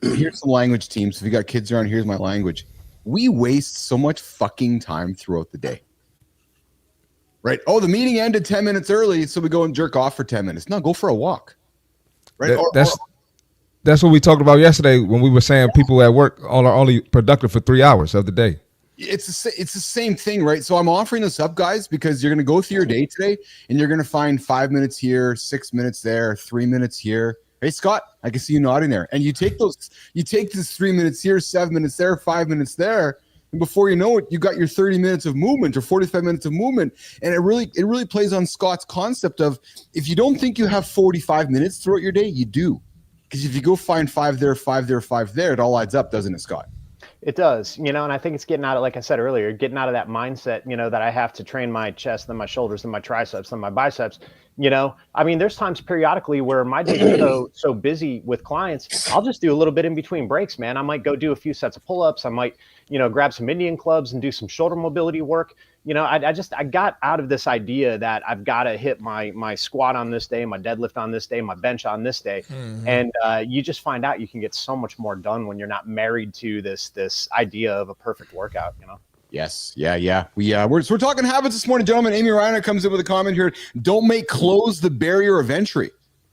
Here's some language teams. If you got kids around, here's my language. We waste so much fucking time throughout the day. Right? Oh, the meeting ended 10 minutes early, so we go and jerk off for 10 minutes. No, go for a walk. Right? That's what we talked about yesterday when we were saying people at work are only productive for 3 hours of the day. It's the same thing, right? So I'm offering this up, guys, because you're going to go through your day today, and you're going to find 5 minutes here, 6 minutes there, 3 minutes here. Hey, Scott, I can see you nodding there. And you take this 3 minutes here, 7 minutes there, 5 minutes there, and before you know it, you got your 30 minutes of movement or 45 minutes of movement. And it really plays on Scott's concept of, if you don't think you have 45 minutes throughout your day, you do. Because if you go find 5 there, 5 there, 5 there, it all adds up, doesn't it, Scott? It does, and I think it's getting out of, like I said earlier, getting out of that mindset, that I have to train my chest, then my shoulders, then my triceps, then my biceps. I mean, there's times periodically where my days are so busy with clients, I'll just do a little bit in between breaks, man. I might go do a few sets of pull-ups. I might, grab some Indian clubs and do some shoulder mobility work. I got out of this idea that I've got to hit my squat on this day, my deadlift on this day, my bench on this day. Mm-hmm. And you just find out you can get so much more done when you're not married to this idea of a perfect workout, Yes. Yeah. We're talking habits this morning, gentlemen. Amy Reiner comes in with a comment here. Don't make clothes the barrier of entry.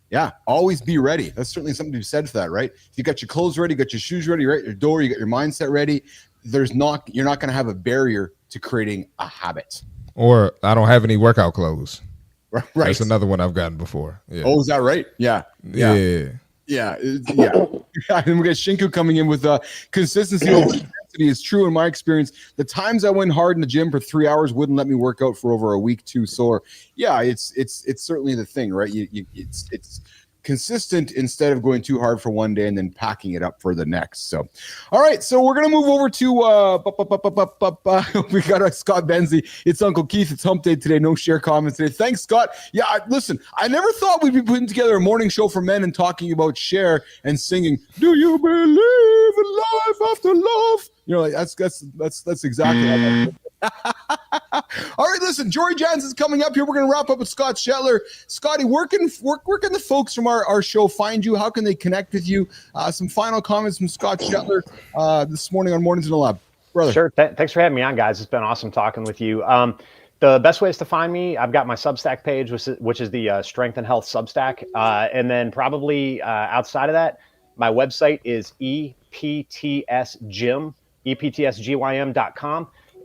Yeah. Always be ready. That's certainly something to be said for that, right? You got your clothes ready, you got your shoes ready, right? Your door, you got your mindset ready. You're not going to have a barrier to creating a habit. Or I don't have any workout clothes. Right. That's another one I've gotten before. Yeah. Oh, is that right? Yeah. Yeah. And we got Shinku coming in with consistency over intensity is true in my experience. The times I went hard in the gym for 3 hours wouldn't let me work out for over a week too sore. Yeah, it's certainly the thing, right? It's consistent instead of going too hard for one day and then packing it up for the next. So, all right. So we're going to move over to, we got Scott Benzie. It's Uncle Keith. It's hump day today. No share comments today. Thanks, Scott. Yeah. Listen, I never thought we'd be putting together a morning show for men and talking about share and singing, do you believe in life after love? That's exactly how all right, listen, Jorie Janzen's coming up here. We're going to wrap up with Scott Shetler. Scotty, where can the folks from our show find you? How can they connect with you? Some final comments from Scott Shetler this morning on Mornings in the Lab. Brother. Sure. Thanks for having me on, guys. It's been awesome talking with you. The best ways to find me, I've got my Substack page, which is the Strength and Health Substack. And then probably outside of that, my website is eptsgym.com.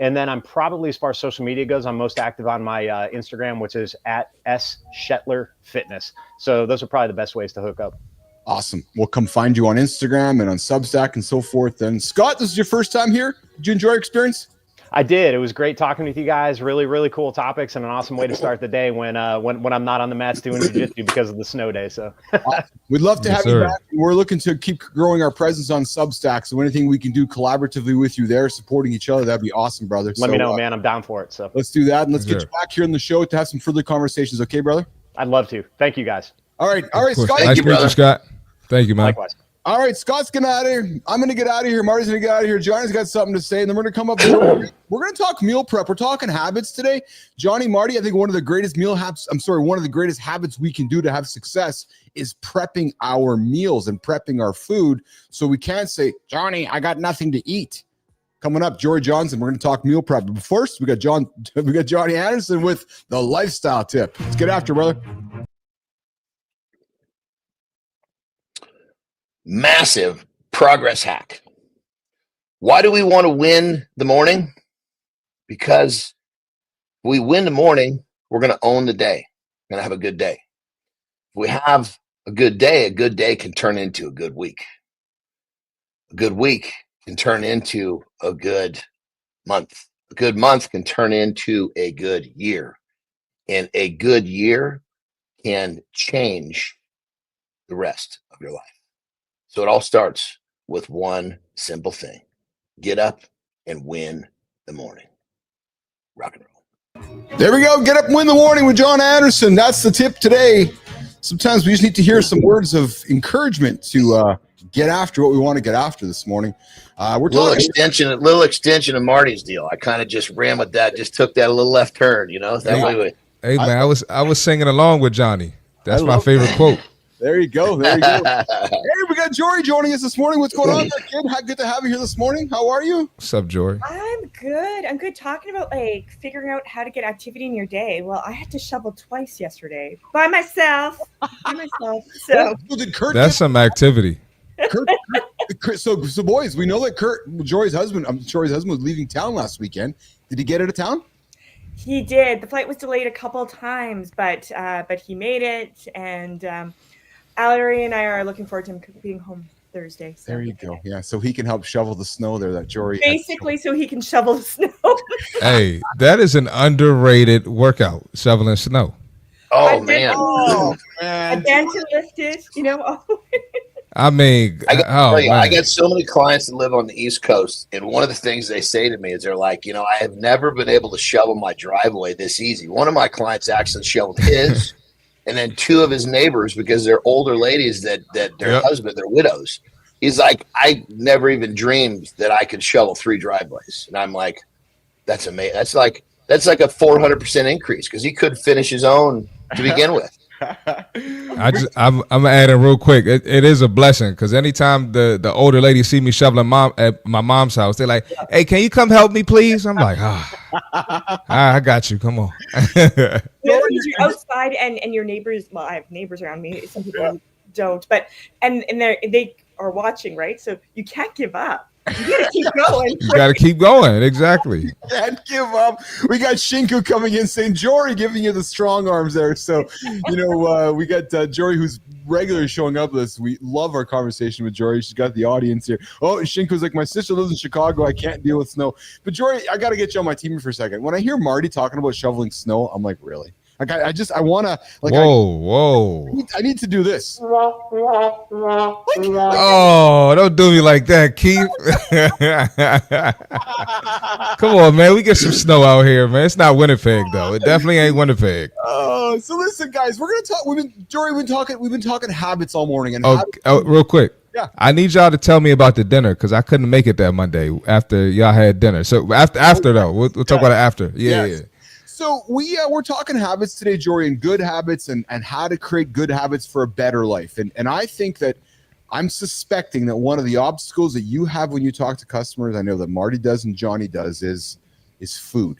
And then I'm probably, as far as social media goes, I'm most active on my Instagram, which is at @ShetlerFitness. So those are probably the best ways to hook up. Awesome. We'll come find you on Instagram and on Substack and so forth. And Scott, this is your first time here. Did you enjoy your experience? I did. It was great talking with you guys. Really, really cool topics and an awesome way to start the day when I'm not on the mats doing jiu-jitsu because of the snow day. So we'd love to have you back. We're looking to keep growing our presence on Substack. So anything we can do collaboratively with you there, supporting each other, that'd be awesome, brother. Let me know, man. I'm down for it. So let's do that. And let's get you back here on the show to have some further conversations. Okay, brother? I'd love to. Thank you, guys. All right, Scott. Thank you, brother. Scott. Thank you, man. Likewise. All right, Scott's getting out of here. I'm going to get out of here. Marty's going to get out of here. Johnny's got something to say, and then we're going to come up. We're going to talk meal prep. We're talking habits today. Johnny, Marty, I think one of the greatest habits we can do to have success is prepping our meals and prepping our food. So we can't say, Johnny, I got nothing to eat. Coming up, Jorie Johnson. We're going to talk meal prep. But first, we got Jon Andersen with the lifestyle tip. Let's get after, brother. Massive progress hack. Why do we want to win the morning? Because if we win the morning, we're going to own the day. We're going to have a good day. If we have a good day can turn into a good week. A good week can turn into a good month. A good month can turn into a good year. And a good year can change the rest of your life. So it all starts with one simple thing. Get up and win the morning. Rock and roll. There we go. Get up and win the morning with Jon Andersen. That's the tip today. Sometimes we just need to hear some words of encouragement to get after what we want to get after this morning. We're little extension of Marty's deal. I kind of just ran with that, just took that a little left turn, Hey man, I was singing along with Johnny. That's my favorite quote. There you go. Hey, we got Jorie joining us this morning. What's going on there, kid? Good to have you here this morning. How are you? What's up, Jorie? I'm good. Talking about figuring out how to get activity in your day. Well, I had to shovel twice yesterday by myself. So did Kurt? That's some activity. Kurt, so boys, we know that Jorie's husband was leaving town last weekend. Did he get out of town? He did. The flight was delayed a couple of times, but he made it, and Allery and I are looking forward to him being home Thursday. So. There you go. Yeah, so he can help shovel the snow there that Jorie. Basically, so he can shovel the snow. Hey, that is an underrated workout, shoveling snow. Oh, man. A dent and lifted, I mean, I get so many clients that live on the East Coast, and one of the things they say to me is they're like, I have never been able to shovel my driveway this easy. One of my clients actually shoveled his, and then two of his neighbors, because they're older ladies that their husband, they're widows. He's like, I never even dreamed that I could shovel 3 driveways, and I'm like, that's amazing. That's like a 400% increase because he could finish his own to begin with. I'm gonna add in real quick. It is a blessing because anytime the older ladies see me shoveling at my mom's house, they're like, "Hey, can you come help me, please?" I'm like, I got you. Come on. You're outside and your neighbors. Well, I have neighbors around me. Some people don't, but and they are watching, right? So you can't give up. You gotta keep going. You gotta keep going. Exactly. You can't give up. We got Shinku coming in saying, Jorie giving you the strong arms there. So, we got Jorie who's regularly showing up with us. We love our conversation with Jorie. She's got the audience here. Oh, Shinku's like, my sister lives in Chicago. I can't deal with snow. But Jorie, I got to get you on my team for a second. When I hear Marty talking about shoveling snow, I'm like, really? Like I want to like. Whoa! I need to do this. Oh, don't do me like that, Keith. Come on, man. We get some snow out here, man. It's not Winnipeg though. It definitely ain't Winnipeg. So listen, guys, we're gonna talk. We've been talking habits all morning. And real quick. Yeah. I need y'all to tell me about the dinner because I couldn't make it that Monday after y'all had dinner. So after though, we'll talk about it after. Yeah. So we're talking habits today, Jorie, and good habits and how to create good habits for a better life. And I think that I'm suspecting that one of the obstacles that you have when you talk to customers, I know that Marty does and Johnny does, is food.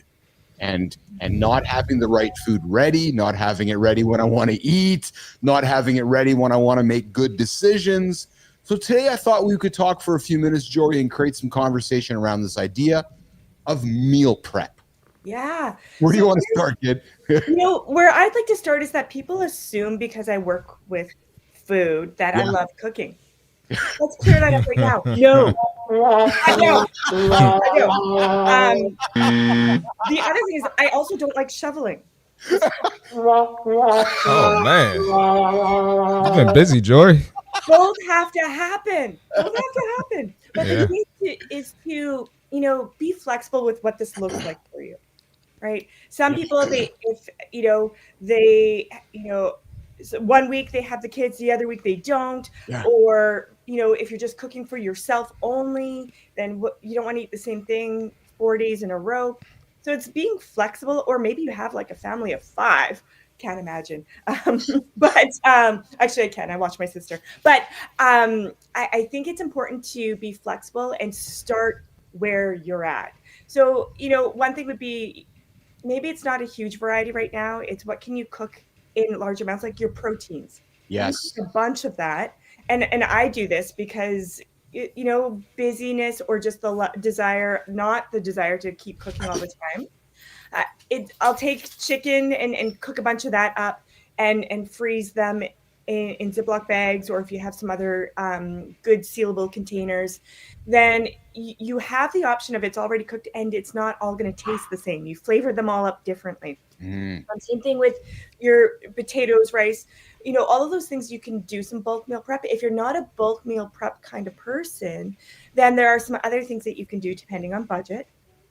And not having the right food ready, not having it ready when I want to eat, not having it ready when I want to make good decisions. So today I thought we could talk for a few minutes, Jorie, and create some conversation around this idea of meal prep. Yeah. Where do you want to start, kid? Where I'd like to start is that people assume because I work with food that I love cooking. Let's clear that up right now. No. I don't. The other thing is I also don't like shoveling. Oh, man. You've been busy, Jorie. Both have to happen. But the key is to, be flexible with what this looks like for you. Right. Some people, one week they have the kids, the other week they don't. Yeah. Or, if you're just cooking for yourself only, then you don't want to eat the same thing 4 days in a row. So it's being flexible, or maybe you have like a family of 5. Can't imagine. But actually I can. I watch my sister. But I think it's important to be flexible and start where you're at. So, one thing would be, maybe it's not a huge variety right now. It's what can you cook in large amounts, like your proteins. Yes. A bunch of that. And I do this because, busyness or just the desire, not the desire to keep cooking all the time. I'll take chicken and cook a bunch of that up and freeze them in Ziploc bags, or if you have some other good sealable containers, then you have the option of it's already cooked and it's not all going to taste the same. You flavor them all up differently. Same thing with your potatoes, rice, all of those things. You can do some bulk meal prep. If you're not a bulk meal prep kind of person, then there are some other things that you can do depending on budget.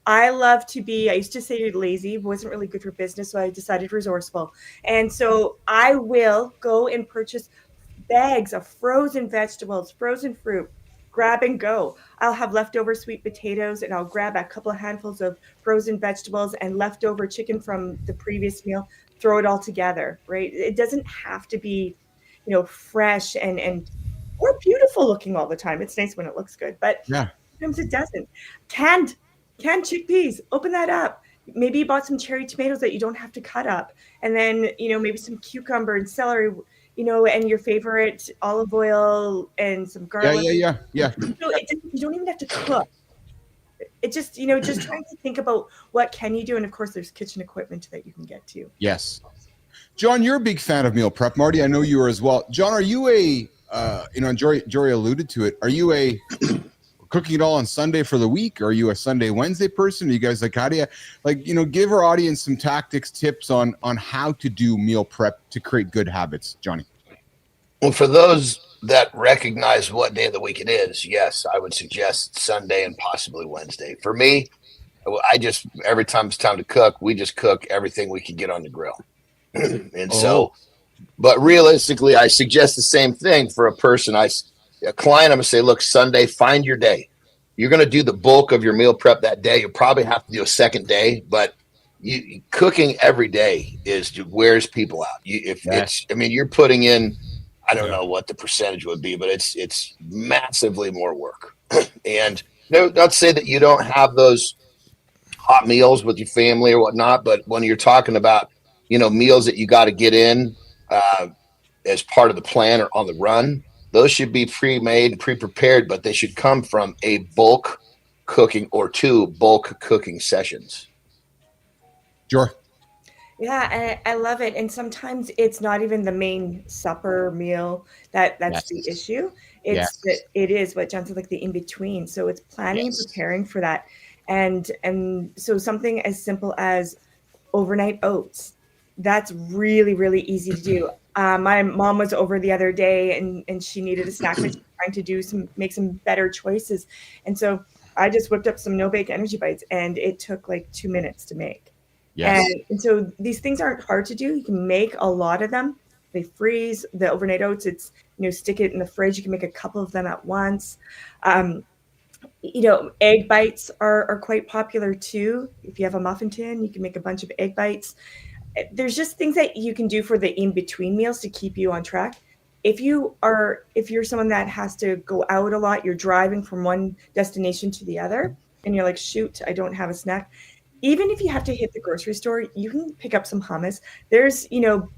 I used to say lazy, wasn't really good for business, so I decided resourceful. And so I will go and purchase bags of frozen vegetables, frozen fruit, grab and go. I'll have leftover sweet potatoes and I'll grab a couple of handfuls of frozen vegetables and leftover chicken from the previous meal, throw it all together, right? It doesn't have to be, fresh and or beautiful looking all the time. It's nice when it looks good, but sometimes it doesn't. Canned chickpeas, open that up. Maybe you bought some cherry tomatoes that you don't have to cut up. And then, maybe some cucumber and celery, and your favorite olive oil and some garlic. Yeah. You don't even have to cook. It just, just trying to think about what can you do. And of course, there's kitchen equipment that you can get to. Yes. John, you're a big fan of meal prep. Marty, I know you are as well. John, are you Jorie alluded to it. Are you a cooking it all on Sunday for the week? Are you a Sunday, Wednesday person? Are you guys how do you, give our audience some tactics, tips on how to do meal prep to create good habits, Johnny? Well, for those that recognize what day of the week it is, yes, I would suggest Sunday and possibly Wednesday. For me, I just, every time it's time to cook, we just cook everything we can get on the grill. And so, but realistically, I suggest the same thing for a person. A client, I'm going to say, look, Sunday, find your day. You're going to do the bulk of your meal prep that day. You'll probably have to do a second day, but cooking every day wears people out. You're putting in, I don't know what the percentage would be, but it's massively more work. And not to say that you don't have those hot meals with your family or whatnot, but when you're talking about, meals that you got to get in as part of the plan or on the run, those should be pre-made and pre-prepared, but they should come from a bulk cooking or 2 bulk cooking sessions. Jorie. Yeah, I love it. And sometimes it's not even the main supper meal that's the issue. It's that it is what Jon said, like the in between. So it's planning and preparing for that. And so something as simple as overnight oats, that's really, really easy to do. My mom was over the other day and she needed a snack, but she was trying to make some better choices. And so I just whipped up some no-bake energy bites and it took like 2 minutes to make. Yes. And so these things aren't hard to do. You can make a lot of them. They freeze. The overnight oats, it's, stick it in the fridge. You can make a couple of them at once. Egg bites are quite popular too. If you have a muffin tin, you can make a bunch of egg bites. There's just things that you can do for the in-between meals to keep you on track. If you're someone that has to go out a lot, you're driving from one destination to the other, and you're like, shoot, I don't have a snack. Even if you have to hit the grocery store, you can pick up some hummus. There's,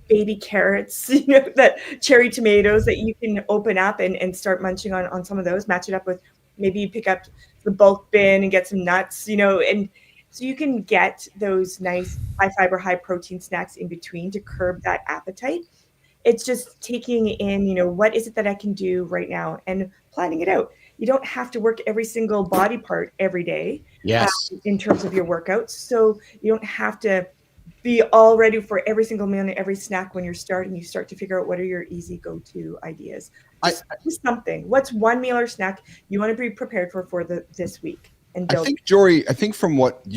baby carrots, that cherry tomatoes that you can open up and start munching on some of those, match it up with, maybe you pick up the bulk bin and get some nuts, and so you can get those nice high fiber, high protein snacks in between to curb that appetite. It's just taking in, what is it that I can do right now and planning it out. You don't have to work every single body part every day. Yes. In terms of your workouts. So you don't have to be all ready for every single meal and every snack when you're starting. You start to figure out what are your easy go-to ideas. Just something. What's one meal or snack you want to be prepared for this week? And build. I think, Jorie, from what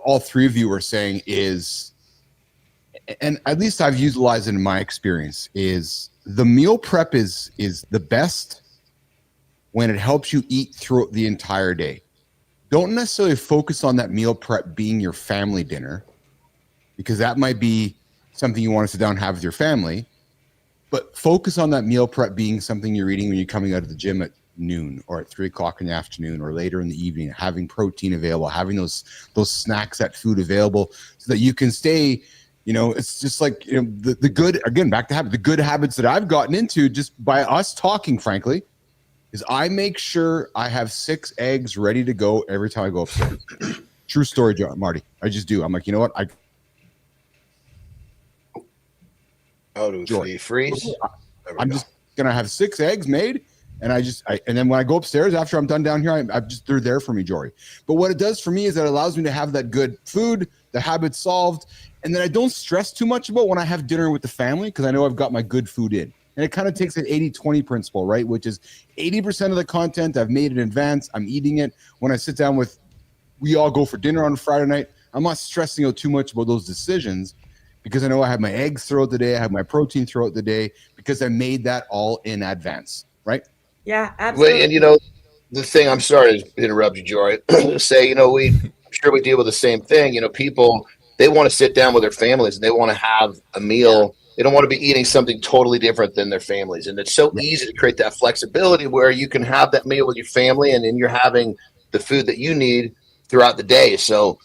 all three of you were saying is, and at least I've utilized it in my experience, is the meal prep is the best when it helps you eat throughout the entire day. Don't necessarily focus on that meal prep being your family dinner, because that might be something you want to sit down and have with your family, but focus on that meal prep being something you're eating when you're coming out of the gym at noon or at 3 o'clock in the afternoon or later in the evening, having protein available, having those snacks, that food available so that you can stay, it's just like, the good, again, back to habit, the good habits that I've gotten into just by us talking, frankly, is I make sure I have 6 eggs ready to go every time I go upstairs. True story, Marty. I just do. I'm like, you know what? Do we freeze? I'm just gonna have 6 eggs made, and and then when I go upstairs after I'm done down here, they're there for me, Jorie. But what it does for me is that it allows me to have that good food, the habit solved, and then I don't stress too much about when I have dinner with the family because I know I've got my good food in. And it kind of takes an 80-20 principle, right? Which is 80% of the content I've made in advance. I'm eating it. When I sit down we all go for dinner on Friday night, I'm not stressing out too much about those decisions because I know I have my eggs throughout the day. I have my protein throughout the day because I made that all in advance, right? Yeah, absolutely. And the thing, I'm sorry to interrupt you, Jorie, say, I'm sure we deal with the same thing. People, they want to sit down with their families and they want to have a meal. They don't want to be eating something totally different than their families. And it's so easy to create that flexibility where you can have that meal with your family and then you're having the food that you need throughout the day. So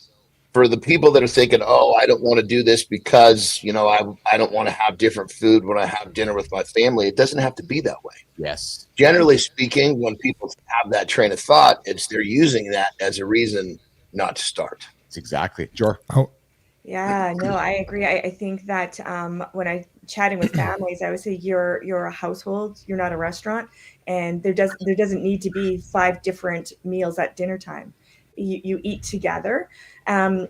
for the people that are thinking, oh, I don't want to do this because, I don't want to have different food when I have dinner with my family, it doesn't have to be that way. Yes. Generally speaking, when people have that train of thought, they're using that as a reason not to start. It's exactly. Jorie. Yeah, no, I agree. I think that when I'm chatting with families, I would say you're a household, you're not a restaurant, and there doesn't need to be 5 different meals at dinner time. You eat together, and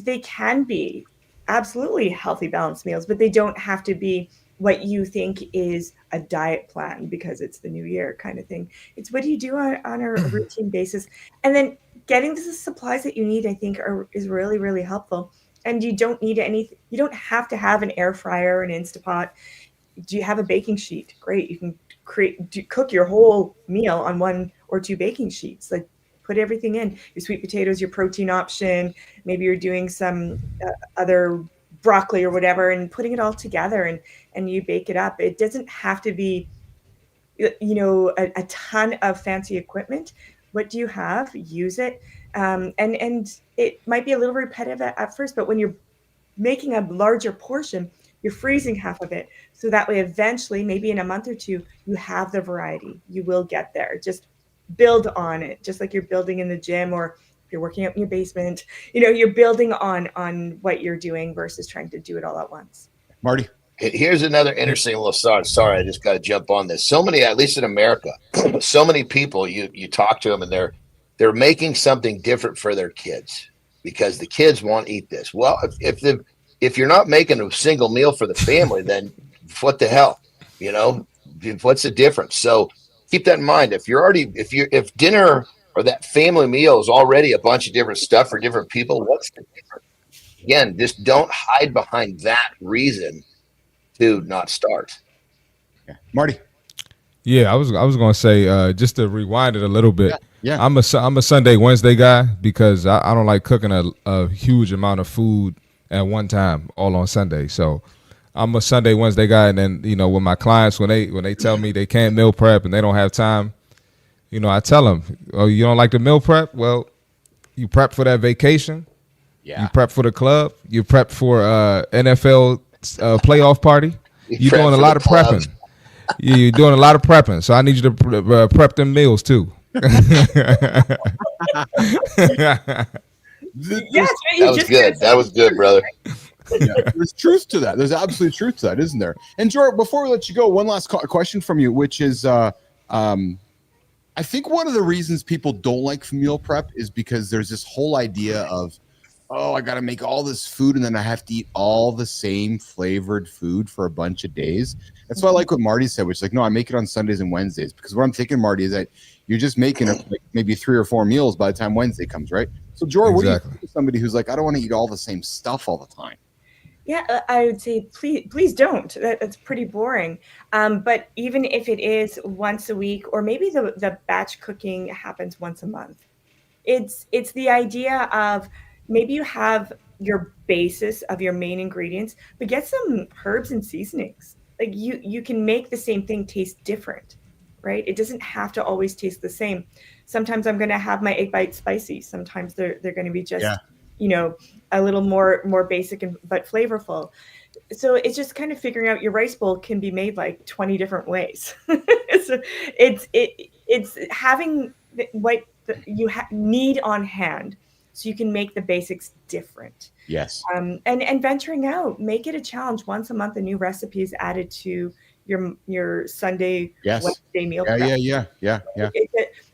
they can be absolutely healthy, balanced meals, but they don't have to be what you think is a diet plan because it's the new year kind of thing. It's what do you do on a routine basis, and then getting the supplies that you need. I think is really really helpful. And you don't need anything. You don't have to have an air fryer or an Instapot. Do you have a baking sheet? Great, you can cook your whole meal on 1 or 2 baking sheets. Like put everything in your sweet potatoes, your protein option. Maybe you're doing some other broccoli or whatever, and putting it all together and you bake it up. It doesn't have to be, a ton of fancy equipment. What do you have? Use it. And it might be a little repetitive at first, but when you're making a larger portion, you're freezing half of it. So that way, eventually, maybe in a month or 2, you have the variety. You will get there. Just build on it, just like you're building in the gym, or if you're working out in your basement, you're building on what you're doing versus trying to do it all at once. Marty? Here's another interesting little story. Sorry, I just got to jump on this. So many, at least in America, so many people, you talk to them and they're making something different for their kids because the kids won't eat this. Well, if you're not making a single meal for the family, then what the hell, what's the difference? So keep that in mind. If dinner or that family meal is already a bunch of different stuff for different people, what's the difference? Again, just don't hide behind that reason to not start. Yeah. Marty? Yeah, I was gonna say just to rewind it a little bit. Yeah. I'm a Sunday Wednesday guy because I don't like cooking a huge amount of food at one time all on Sunday. So I'm a Sunday Wednesday guy, and then with my clients when they tell me they can't meal prep and they don't have time, I tell them, oh, you don't like the meal prep? Well, you prep for that vacation. Yeah. You prep for the club. You prep for NFL playoff party. You're doing a lot of prepping. You're doing a lot of prepping. So I need you to prep them meals too. That was good, brother. Yeah, there's truth to that. There's absolute truth to that, isn't there? And Jorie, before we let you go, one last question from you, which is, I think one of the reasons people don't like meal prep is because there's this whole idea of, oh, I got to make all this food and then I have to eat all the same flavored food for a bunch of days. That's why I like what Marty said, which is like, no, I make it on Sundays and Wednesdays, because what I'm thinking, Marty, is that you're just making like maybe 3 or 4 meals by the time Wednesday comes, right? So, Jorie, what do you think to somebody who's like, I don't want to eat all the same stuff all the time? Yeah, I would say please don't. That's pretty boring. But even if it is once a week, or maybe the batch cooking happens once a month, it's the idea of maybe you have your basis of your main ingredients, but get some herbs and seasonings. Like you can make the same thing taste different, right? It doesn't have to always taste the same. Sometimes I'm going to have my egg bites spicy. Sometimes they're going to be just a little more basic but flavorful. So it's just kind of figuring out your rice bowl can be made like 20 different ways. So it's having what you need on hand so you can make the basics different. Yes. And venturing out, make it a challenge. Once a month, a new recipe is added to your Sunday, Wednesday meal prep. Yeah.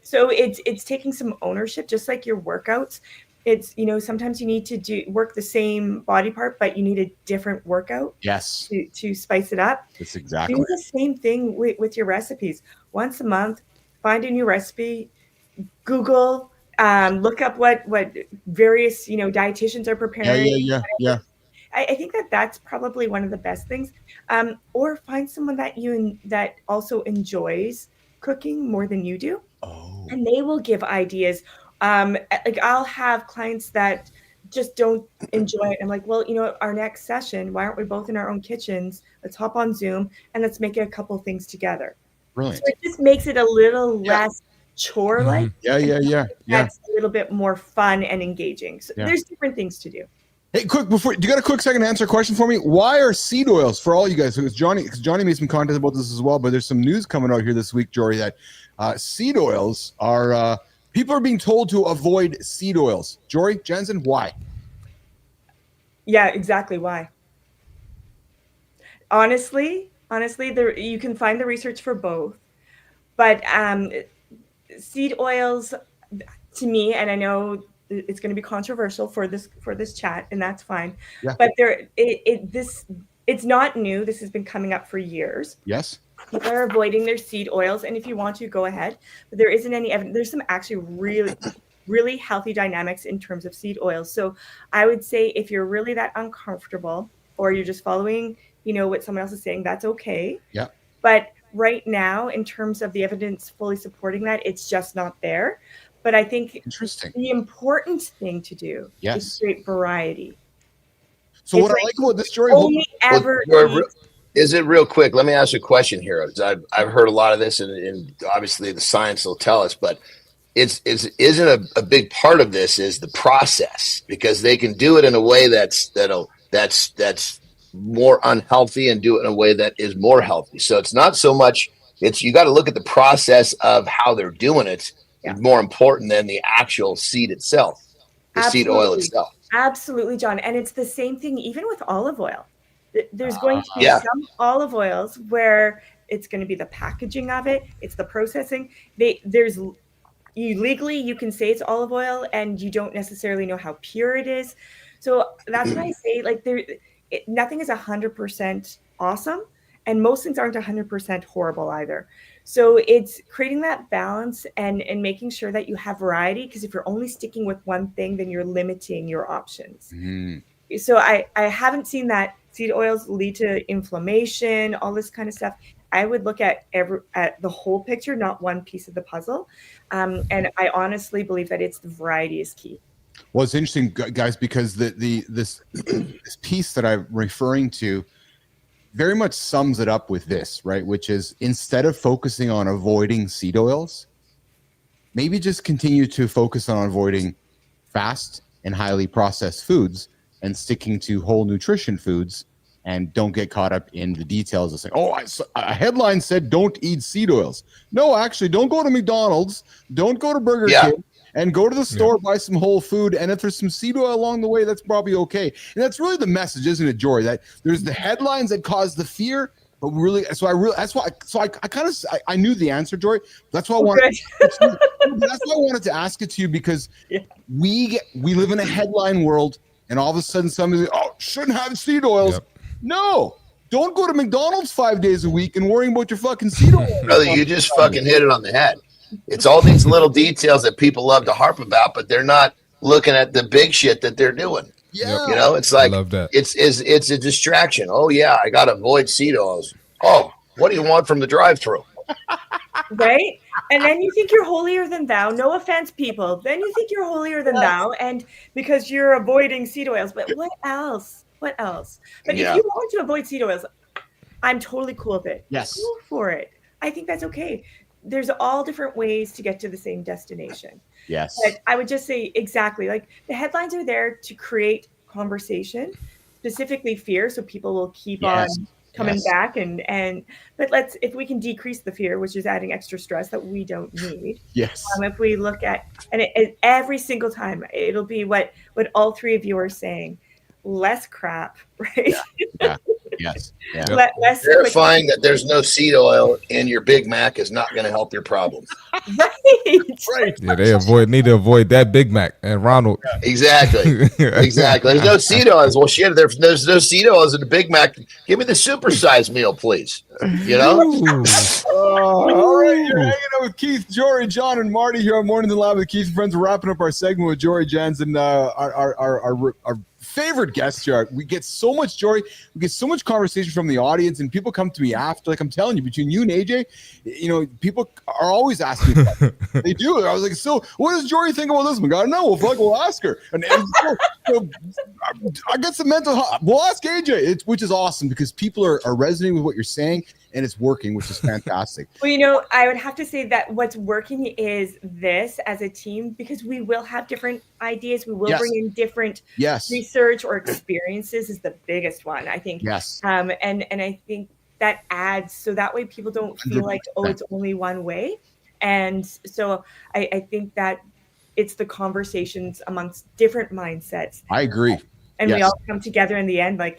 So it's taking some ownership, just like your workouts. It's, sometimes you need to work the same body part, but you need a different workout. Yes. To spice it up. That's exactly. Do the same thing with your recipes. Once a month, find a new recipe, Google, look up what various, dietitians are preparing. Yeah. I think that's probably one of the best things. Or find someone that also enjoys cooking more than you do. Oh. And they will give ideas. Like I'll have clients that just don't enjoy it. I'm like, well, our next session, why aren't we both in our own kitchens? Let's hop on Zoom and let's make a couple things together. Brilliant. So it just makes it a little less chore-like. Yeah. That's a little bit more fun and engaging. So there's different things to do. Hey, quick, do you got a quick second to answer a question for me? Why are seed oils, for all you guys, because Johnny made some content about this as well, but there's some news coming out here this week, Jorie, that seed oils are, people are being told to avoid seed oils. Jorie, Janzen, why? Yeah, exactly why. Honestly, you can find the research for both, but seed oils, to me, and I know it's going to be controversial for this chat, and that's fine. Yeah. But it's not new. This has been coming up for years. Yes. People are avoiding their seed oils, and if you want to, go ahead. But there isn't any evidence. There's some actually really healthy dynamics in terms of seed oils. So I would say if you're really that uncomfortable, or you're just following, what someone else is saying, that's okay. Yeah. But right now, in terms of the evidence fully supporting that, it's just not there. But I think Interesting. The important thing to do is create variety. So what I like about this story, is it real quick? Let me ask you a question here. I've heard a lot of this, and obviously the science will tell us, but isn't a big part of this is the process, because they can do it in a way that's more unhealthy and do it in a way that is more healthy. So it's not so much. You got to look at the process of how they're doing it. Yeah. Is more important than the actual seed itself, the seed oil itself. Absolutely, John. And it's the same thing even with olive oil. There's going to be some olive oils where it's going to be the packaging of it, it's the processing. Legally you can say it's olive oil and you don't necessarily know how pure it is. So that's why I say nothing is 100% awesome, and most things aren't 100% horrible either. So it's creating that balance and making sure that you have variety, because if you're only sticking with one thing, then you're limiting your options. So I haven't seen that seed oils lead to inflammation, all this kind of stuff. I would look at the whole picture, not one piece of the puzzle. And I honestly believe that it's the variety is key. Well, it's interesting, guys, because this piece that I'm referring to very much sums it up with this, right? Which is, instead of focusing on avoiding seed oils, maybe just continue to focus on avoiding fast and highly processed foods and sticking to whole nutrition foods, and don't get caught up in the details of saying, a headline said don't eat seed oils. No, actually, don't go to McDonald's, don't go to Burger King, and go to the store, buy some whole food. And if there's some seed oil along the way, that's probably okay. And that's really the message, isn't it, Jorie? That there's the headlines that cause the fear, but really, I knew the answer, Jorie. That's why I wanted to ask it to you, because we live in a headline world, and all of a sudden somebody, shouldn't have seed oils. Yep. No. Don't go to McDonald's 5 days a week and worrying about your fucking seed oil. Brother, you just fucking hit it on the head. It's all these little details that people love to harp about, but they're not looking at the big shit that they're doing. Yeah. It's like, it's a distraction. Oh yeah, I got to avoid seed oils. Oh, what do you want from the drive-thru? Right? And then you think you're holier than thou. No offense, people. Then you think you're holier than thou, and because you're avoiding seed oils. But what else? But if you want to avoid seed oils, I'm totally cool with it. Yes. Go for it. I think that's okay. There's all different ways to get to the same destination. Yes. But I would just say exactly, like, the headlines are there to create conversation, specifically fear, so people will keep on coming back but if we can decrease the fear, which is adding extra stress that we don't need. Yes. If we look at, and every single time it'll be what all three of you are saying, less crap, right? Yeah. Yes. Yeah. Less verifying that there's no seed oil in your Big Mac is not going to help your problem. Right. Yeah, they need to avoid that Big Mac and Ronald. Exactly. There's no seed oils. Well, shit, there's no seed oils in the Big Mac. Give me the supersized meal, please. All right, you're hanging out with Keith, Jorie, Jon, and Marty here on Morning in the Lab with Keith and Friends. We're wrapping up our segment with Jorie Janzen, our favorite guest here. We get so much joy. We get so much conversation from the audience, and people come to me after. Like, I'm telling you, between you and AJ, people are always asking me. They do. I was like, so what does Jorie think about this one? I don't know. We'll ask her. And I got some mental. We'll ask AJ, which is awesome, because people are resonating with what you're saying, and it's working, which is fantastic. Well, I would have to say that what's working is this as a team, because we will have different ideas. We will bring in different research or experiences is the biggest one, I think. Yes. And I think that adds, so that way people don't feel like, it's only one way. And so I think that it's the conversations amongst different mindsets. I agree. And we all come together in the end, we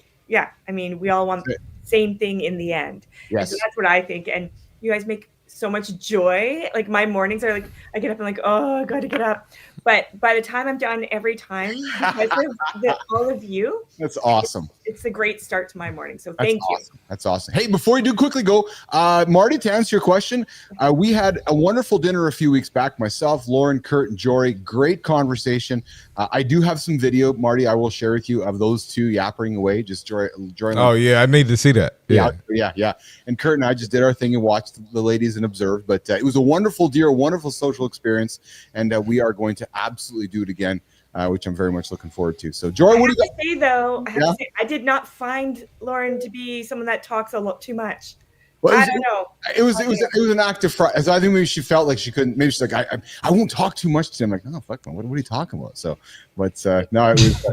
all want the same thing in the end. Yes. So that's what I think. And you guys make so much joy. Like, my mornings are like, I get up and like, oh, I got to get up. But by the time I'm done every time, because of all of you, That's awesome. It's a great start to my morning. So thank you. That's awesome. Hey, before we do quickly go, Marty, to answer your question, we had a wonderful dinner a few weeks back. Myself, Lauren, Kurt, and Jorie. Great conversation. I do have some video, Marty, I will share with you of those two yapping away. Just Jorie. Oh, yeah. I need to see that. Yeah. Yeah. And Kurt and I just did our thing and watched the ladies and observed. But it was a wonderful deal, wonderful social experience. And we are going to absolutely do it again, which I'm very much looking forward to. So, Jorie, what do you got? I did not find Lauren to be someone that talks a lot too much. Well, I don't know. It was an act of fright. So I think maybe she felt like she couldn't. Maybe she's like, I won't talk too much to him. Like, oh fuck, man, what are you talking about? So, but no, it was.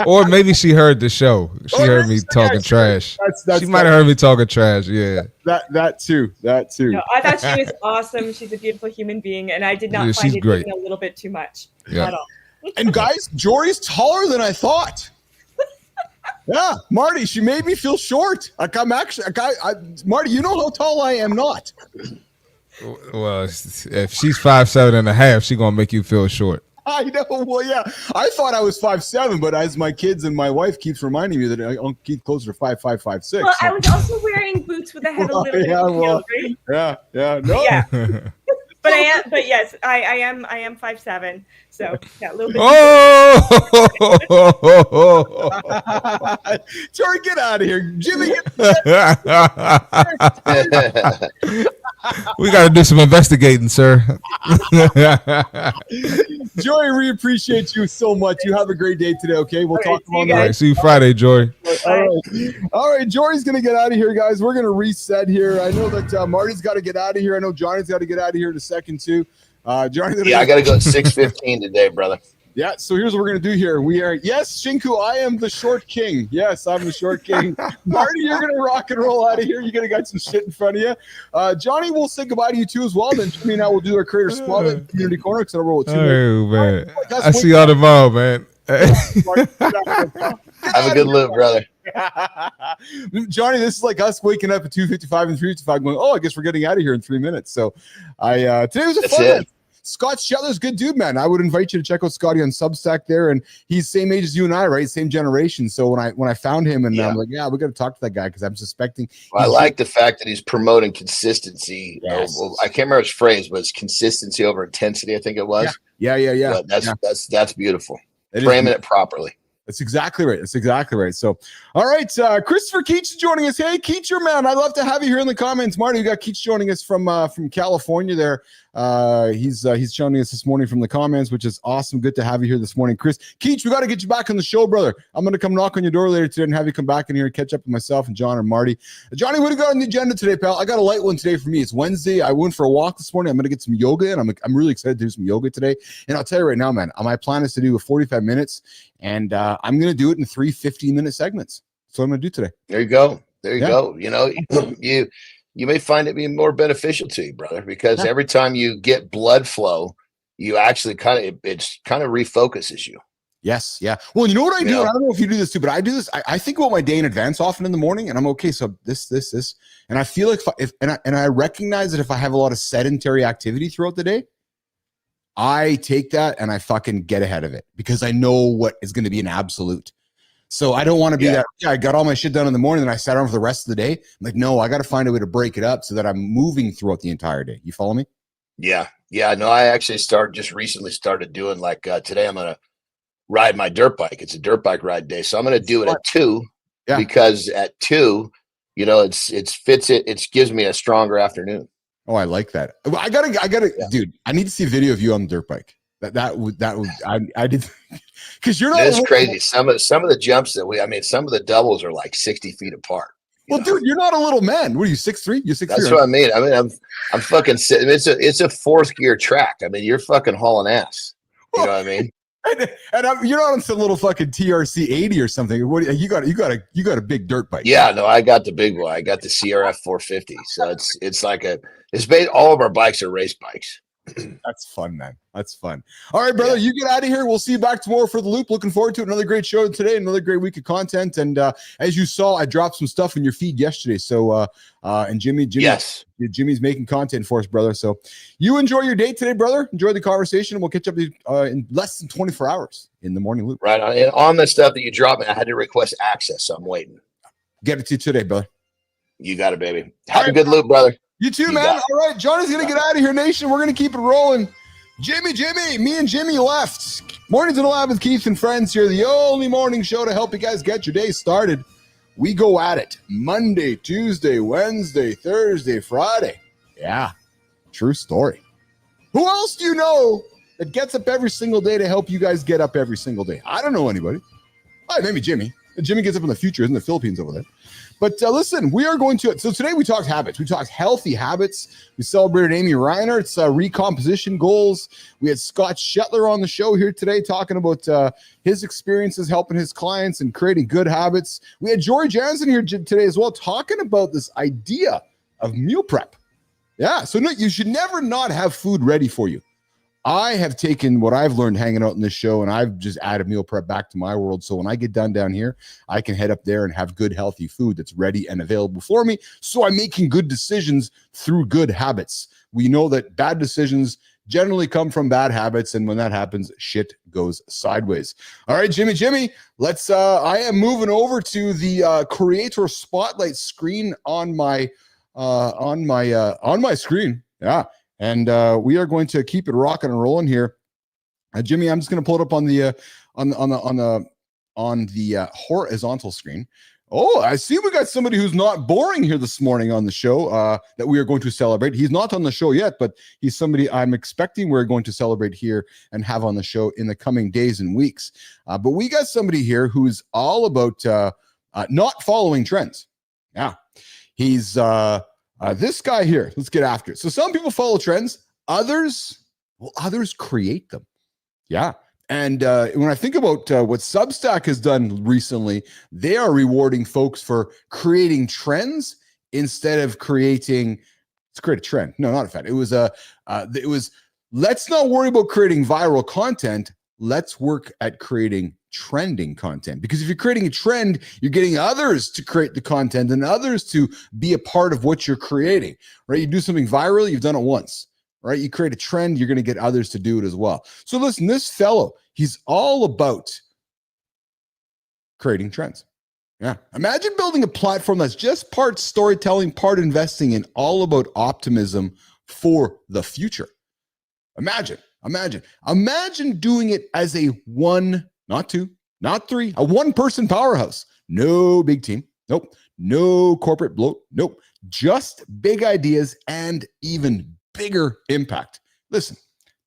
Or maybe she heard the show. She heard me talking trash. She might have heard me talking trash. Yeah. That too. No, I thought she was awesome. She's a beautiful human being, and I did not find it great. a little bit too much Yeah. at all. And guys, Jorie's taller than I thought. Yeah, Marty, she made me feel short. Like I'm actually, Marty, you know how tall I am not. Well, if she's 5'7.5", she's gonna make you feel short. I know. Well, yeah, I thought I was 5'7", but as my kids and my wife keeps reminding me that I'll keep closer to 5'5", 5'6". Well, I was also wearing boots with a head a little bit of heel, right? Yeah, no. Yeah. But yes, I am 5'7", so yeah, a little bit. Jorie, get out of here, Jimmy. We got to do some investigating, sir. Jorie, we appreciate you so much. You have a great day today. Okay, we'll talk tomorrow night. See you Friday, Jorie. All right, Jorie's gonna get out of here, guys. We're gonna reset here. I know that Marty's got to get out of here. I know Johnny's got to get out of here in a second too. Johnny, I got to go at 6:15 today, brother. Yeah, so here's what we're going to do here. Yes, Shinku, I am the short king. Yes, I'm the short king. Marty, you're going to rock and roll out of here. You're going to got some shit in front of you. Johnny, we'll say goodbye to you too as well. Then Jimmy and I will do our creator spotlight community corner. Oh, man. I see y'all tomorrow, man. Have a good look, brother. Johnny, this is like us waking up at 2:55 and 3:55 going, I guess we're getting out of here in 3 minutes. So today was a fun one. Scott Shetler's a good dude, man. I would invite you to check out Scotty on Substack there. And he's same age as you and I, right? Same generation. So when I found him and I'm like, we got to talk to that guy because I'm suspecting. Well, I like the fact that he's promoting consistency. Yes. Well, I can't remember his phrase, but it's consistency over intensity, I think it was. Yeah. But that's beautiful. Framing it properly. That's exactly right. So, all right, Christopher Keach joining us. Hey, Keach, your man. I'd love to have you here in the comments. Marty, we got Keach joining us from California there. He's joining us this morning from the comments, which is awesome. Good to have you here this morning. Chris Keach, we got to get you back on the show, brother. I'm going to come knock on your door later today and have you come back in here and catch up with myself and John and Marty. Johnny, what do you got on the agenda today, pal? I got a light one today for me. It's Wednesday. I went for a walk this morning. I'm going to get some yoga, and I'm really excited to do some yoga today. And I'll tell you right now, man, my plan is to do 45 minutes, and I'm going to do it in 3 15-minute segments. So I'm going to do today. There you go. You know, you may find it being more beneficial to you, brother, because every time you get blood flow, you actually kind of refocuses you. Yes. Yeah. Well, you know what I do? I don't know if you do this too, but I do this. I think about my day in advance often in the morning, and I'm okay. So this, and I feel like I recognize that if I have a lot of sedentary activity throughout the day, I take that and I fucking get ahead of it because I know what is going to be an absolute. So I don't want to be that. Yeah, I got all my shit done in the morning and I sat down for the rest of the day. I'm like, no, I got to find a way to break it up so that I'm moving throughout the entire day. You follow me? Yeah. No, I actually recently started doing like today. I'm gonna ride my dirt bike. It's a dirt bike ride day, so I'm gonna do it at 2 because at 2, it gives me a stronger afternoon. Oh, I like that. I gotta, dude. I need to see a video of you on the dirt bike. That would I did because you're not. It's crazy. Some of the jumps some of the doubles are like 60 feet apart. Well, dude, you're not a little man. What are you, 6'3"? You're 6'3". That's what I mean. I'm fucking sitting. It's a fourth gear track. I mean, you're fucking hauling ass. You know what I mean? And you're not on some little fucking TRC 80 or something. What you got a big dirt bike. Yeah, no, I got the big one. I got the CRF 450. So it's all of our bikes are race bikes. That's fun, man. That's fun. All right, brother, you get out of here. We'll see you back tomorrow for the loop. Looking forward to it. Another great show today, another great week of content. And as you saw, I dropped some stuff in your feed yesterday. So, and Jimmy's making content for us, brother. So you enjoy your day today, brother. Enjoy the conversation. We'll catch up in less than 24 hours in the morning loop. Right on. And on the stuff that you dropped, I had to request access, so I'm waiting. Get it to you today, brother. You got it, baby. Have a good loop, brother. You too, man. All right, Johnny's going to get out of here, nation. We're going to keep it rolling. Jimmy, me and Jimmy left. Mornings in the Lab with Keith and friends here. The only morning show to help you guys get your day started. We go at it Monday, Tuesday, Wednesday, Thursday, Friday. Yeah, true story. Who else do you know that gets up every single day to help you guys get up every single day? I don't know anybody. Maybe Jimmy. Jimmy gets up in the future, in the Philippines over there. But listen, we are going to, so today we talked habits. We talked healthy habits. We celebrated Amy Reinert's recomposition goals. We had Scott Shetler on the show here today talking about his experiences helping his clients and creating good habits. We had Jorie Janzen here today as well talking about this idea of meal prep. Yeah, so no, you should never not have food ready for you. I have taken what I've learned hanging out in this show, and I've just added meal prep back to my world. So when I get done down here, I can head up there and have good, healthy food that's ready and available for me. So I'm making good decisions through good habits. We know that bad decisions generally come from bad habits, and when that happens, shit goes sideways. All right, Jimmy, let's. I am moving over to the creator spotlight screen on my screen. Yeah. And we are going to keep it rocking and rolling here. Jimmy, I'm just going to pull it up on the horizontal screen. Oh, I see we got somebody who's not boring here this morning on the show that we are going to celebrate. He's not on the show yet, but he's somebody I'm expecting we're going to celebrate here and have on the show in the coming days and weeks. But we got somebody here who's all about not following trends. Yeah, he's this guy here. Let's get after it. So some people follow trends. Others create them. Yeah. And when I think about what Substack has done recently, they are rewarding folks for creating trends instead of creating. Let's create a trend. No, not a fad. It was let's not worry about creating viral content. Let's work at creating trending content, because if you're creating a trend, you're getting others to create the content and others to be a part of what you're creating, right? You do something viral, you've done it once, right? You create a trend, you're going to get others to do it as well. So listen, this fellow, he's all about creating trends. Yeah. Imagine building a platform that's just part storytelling, part investing, and all about optimism for the future. Imagine doing it as a one, not two, not three, a one-person powerhouse. No big team. Nope. No corporate bloat. Nope. Just big ideas and even bigger impact. Listen,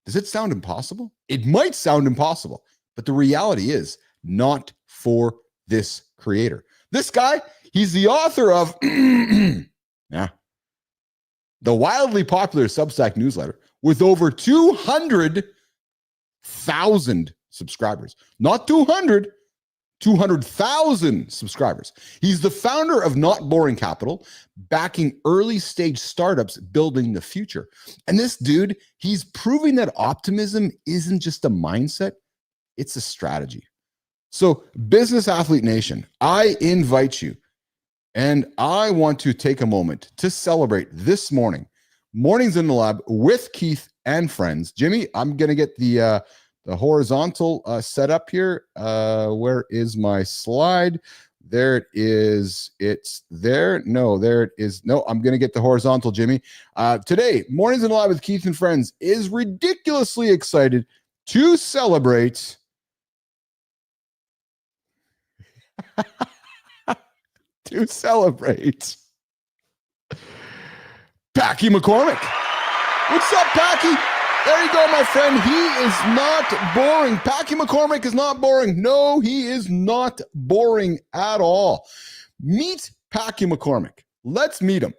does it sound impossible? It might sound impossible, but the reality is not for this creator. This guy, he's the author of the wildly popular Substack newsletter with over 200,000 subscribers. Not 200, 200,000 subscribers. He's the founder of Not Boring Capital, backing early stage startups building the future. And this dude, he's proving that optimism isn't just a mindset, it's a strategy. So, Business Athlete Nation, I invite you, and I want to take a moment to celebrate this morning, Mornings in the Lab with Keith and friends. Jimmy, I'm going to get the horizontal set up here. Where is my slide? There it is. It's there. No, there it is. No, I'm going to get the horizontal, Jimmy. Today, Mornings in the Lab with Keith and friends is ridiculously excited to celebrate Packy McCormick. What's up, Packy? There you go, my friend. He is not boring. Packy McCormick is not boring. No, he is not boring at all. Meet Packy McCormick. Let's meet him.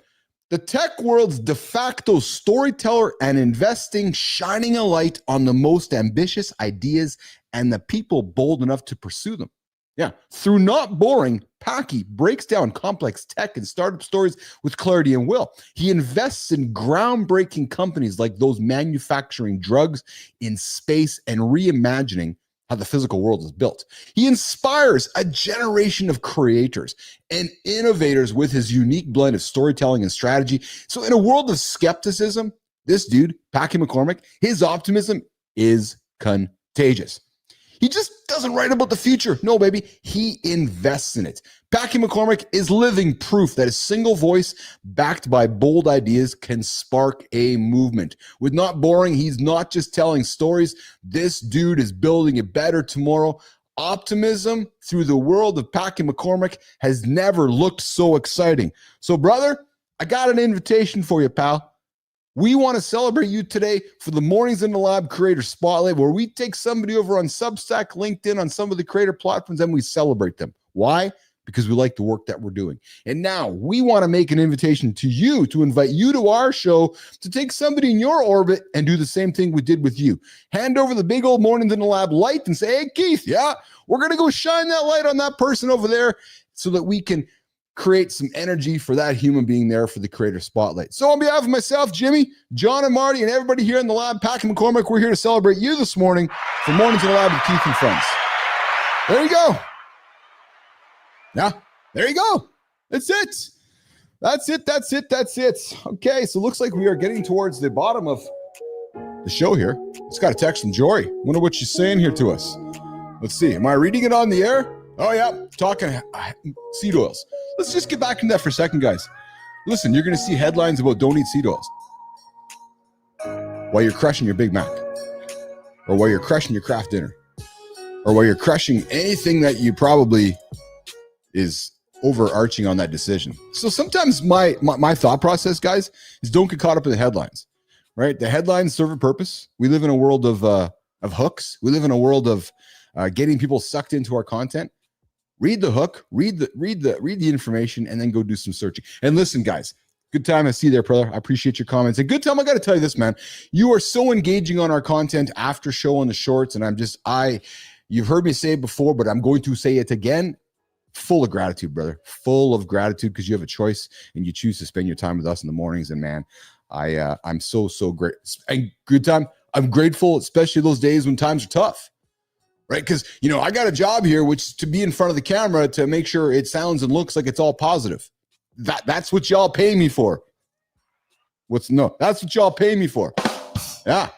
The tech world's de facto storyteller and investing, shining a light on the most ambitious ideas and the people bold enough to pursue them. Yeah. Through not boring, Packy breaks down complex tech and startup stories with clarity and will. He invests in groundbreaking companies like those manufacturing drugs in space and reimagining how the physical world is built. He inspires a generation of creators and innovators with his unique blend of storytelling and strategy. So in a world of skepticism, this dude, Packy McCormick, his optimism is contagious. He just doesn't write about the future. No, baby. He invests in it. Packy McCormick is living proof that a single voice backed by bold ideas can spark a movement. With Not Boring, he's not just telling stories. This dude is building a better tomorrow. Optimism through the world of Packy McCormick has never looked so exciting. So, brother, I got an invitation for you, pal. We want to celebrate you today for the Mornings in the Lab Creator Spotlight, where we take somebody over on Substack, LinkedIn, on some of the creator platforms, and we celebrate them. Why? Because we like the work that we're doing. And now we want to make an invitation to you to invite you to our show to take somebody in your orbit and do the same thing we did with you. Hand over the big old Mornings in the Lab light and say, hey, Keith, yeah, we're going to go shine that light on that person over there so that we can create some energy for that human being there for the Creator Spotlight. So on behalf of myself, Jimmy, Jon and Marty, and everybody here in the lab, Packy McCormick, we're here to celebrate you this morning for Mornings in the Lab with Keith and Friends. There you go. Yeah, there you go. That's it. That's it. Okay, so looks like we are getting towards the bottom of the show here. Just got a text from Jorie. Wonder what she's saying here to us. Let's see. Am I reading it on the air? Oh, yeah. Talking seed oils. Let's just get back into that for a second, guys. Listen, you're going to see headlines about don't eat seed oils while you're crushing your Big Mac, or while you're crushing your craft dinner, or while you're crushing anything that you probably is overarching on that decision. So sometimes my thought process, guys, is don't get caught up in the headlines, right? The headlines serve a purpose. We live in a world of hooks. We live in a world of getting people sucked into our content. Read the hook, read the information, and then go do some searching. And listen, guys, good time. I see you there, brother. I appreciate your comments. And good time. I got to tell you this, man. You are so engaging on our content after show on the shorts, and you've heard me say it before, but I'm going to say it again. Full of gratitude, brother. Full of gratitude because you have a choice and you choose to spend your time with us in the mornings. And man, I'm so great. And good time. I'm grateful, especially those days when times are tough. Right? Because, I got a job here, which is to be in front of the camera to make sure it sounds and looks like it's all positive. That's what y'all pay me for. That's what y'all pay me for. Yeah.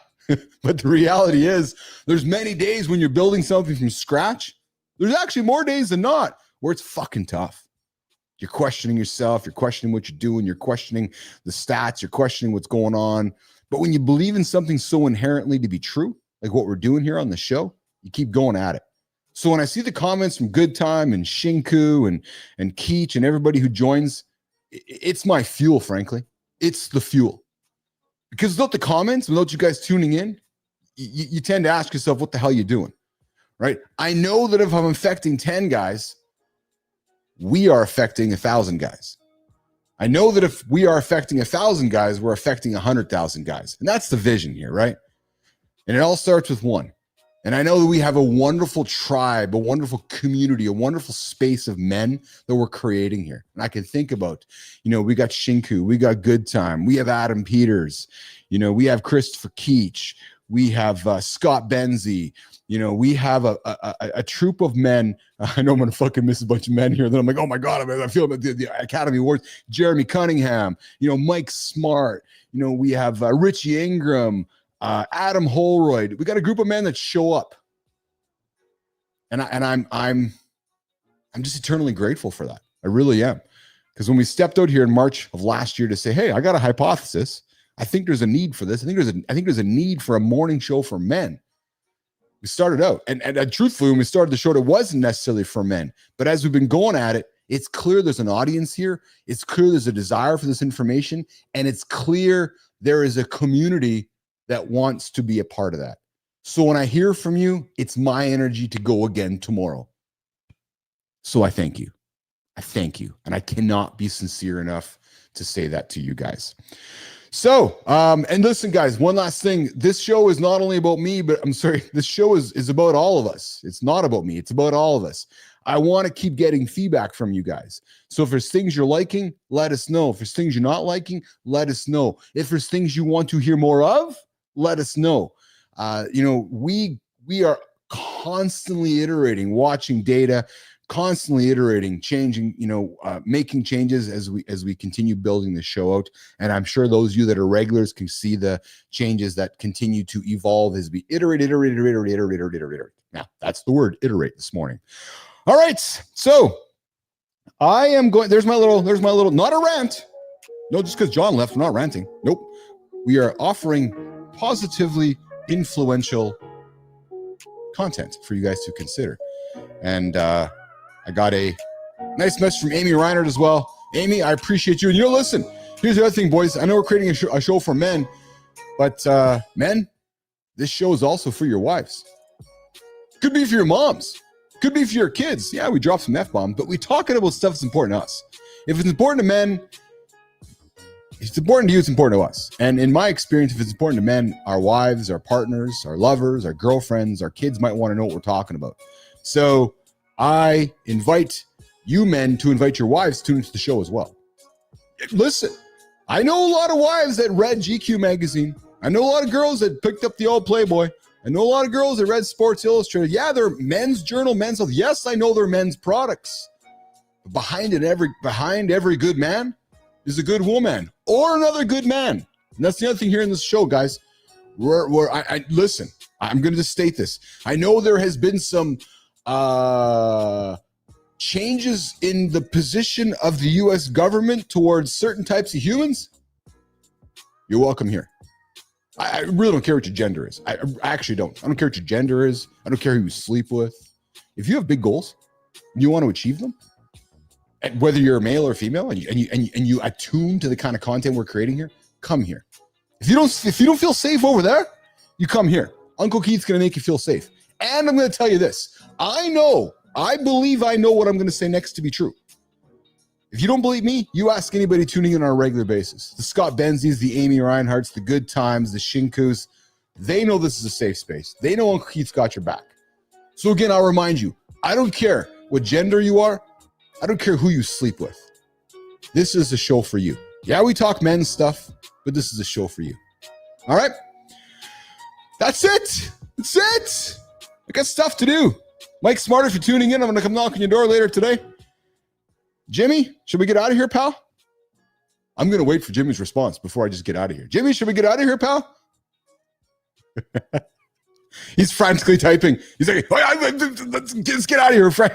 But the reality is there's many days when you're building something from scratch. There's actually more days than not where it's fucking tough. You're questioning yourself. You're questioning what you're doing. You're questioning the stats. You're questioning what's going on. But when you believe in something so inherently to be true, like what we're doing here on the show, you keep going at it. So when I see the comments from Good Time and Shinku and Keech and everybody who joins, it's my fuel, frankly. It's the fuel. Because without the comments, without you guys tuning in, you tend to ask yourself, what the hell are you doing? Right? I know that if I'm affecting 10 guys, we are affecting 1,000 guys. I know that if we are affecting 1,000 guys, we're affecting 100,000 guys. And that's the vision here, right? And it all starts with one. And I know that we have a wonderful tribe, a wonderful community, a wonderful space of men that we're creating here. And I can think about, we got Shinku, we got Good Time, we have Adam Peters, we have Christopher Keech, we have Scott Benzie, we have a troop of men. I know I'm going to fucking miss a bunch of men here. Then I'm like, oh my God, I feel the Academy Awards. Jeremy Cunningham, Mike Smart, we have Richie Ingram, Adam Holroyd. We got a group of men that show up, and I'm just eternally grateful for that. I really am, because when we stepped out here in March of last year to say, hey, I got a hypothesis. I think there's a need for this. I think there's a need for a morning show for men. We started out, and truthfully, when we started the show, it wasn't necessarily for men. But as we've been going at it, it's clear there's an audience here. It's clear there's a desire for this information, and it's clear there is a community that wants to be a part of that. So when I hear from you, it's my energy to go again tomorrow. So I thank you. And I cannot be sincere enough to say that to you guys. So, and listen, guys, one last thing. This show is not only about me, but I'm sorry, this show is about all of us. It's not about me. It's about all of us. I want to keep getting feedback from you guys. So if there's things you're liking, let us know. If there's things you're not liking, let us know. If there's things you want to hear more of, let us know. We are constantly iterating, watching data, constantly iterating, changing, making changes as we continue building the show out. And I'm sure those of you that are regulars can see the changes that continue to evolve as we iterate. Now, that's the word, iterate, this morning. All right, so I am going, there's my little, not a rant. No, just because John left, I'm not ranting. Nope. We are offering positively influential content for you guys to consider. And I got a nice message from Amy Reinhardt as well. Amy, I appreciate you. And listen, here's the other thing, boys. I know we're creating a show for men, but men, this show is also for your wives. Could be for your moms. Could be for your kids. Yeah, we drop some F-bombs, but we talking about stuff that's important to us. If it's important to men, it's important to you, it's important to us. And in my experience, if it's important to men, our wives, our partners, our lovers, our girlfriends, our kids might want to know what we're talking about. So I invite you men to invite your wives to tune into the show as well. Listen, I know a lot of wives that read GQ magazine. I know a lot of girls that picked up the old Playboy. I know a lot of girls that read Sports Illustrated. Yeah, they're men's journal, men's health. Yes, I know they're men's products. But behind every good man is a good woman or another good man. And that's the other thing here in this show, guys. Listen, I'm going to just state this. I know there has been some changes in the position of the U.S. government towards certain types of humans. You're welcome here. I really don't care what your gender is. I actually don't. I don't care what your gender is. I don't care who you sleep with. If you have big goals and you want to achieve them, and whether you're a male or female, and you attune to the kind of content we're creating here, come here. If you don't feel safe over there, you come here. Uncle Keith's going to make you feel safe. And I'm going to tell you this. I believe I know what I'm going to say next to be true. If you don't believe me, you ask anybody tuning in on a regular basis. The Scott Benzes, the Amy Reinhardts, the Good Times, the Shinkus, they know this is a safe space. They know Uncle Keith's got your back. So again, I'll remind you, I don't care what gender you are. I don't care who you sleep with. This is a show for you. Yeah, we talk men's stuff, but this is a show for you. All right? That's it. That's it. I got stuff to do. Mike Smarter for tuning in. I'm going to come knock on your door later today. Jimmy, should we get out of here, pal? I'm going to wait for Jimmy's response before I just get out of here. Jimmy, should we get out of here, pal? He's frantically typing. He's like, let's get out of here, Frank.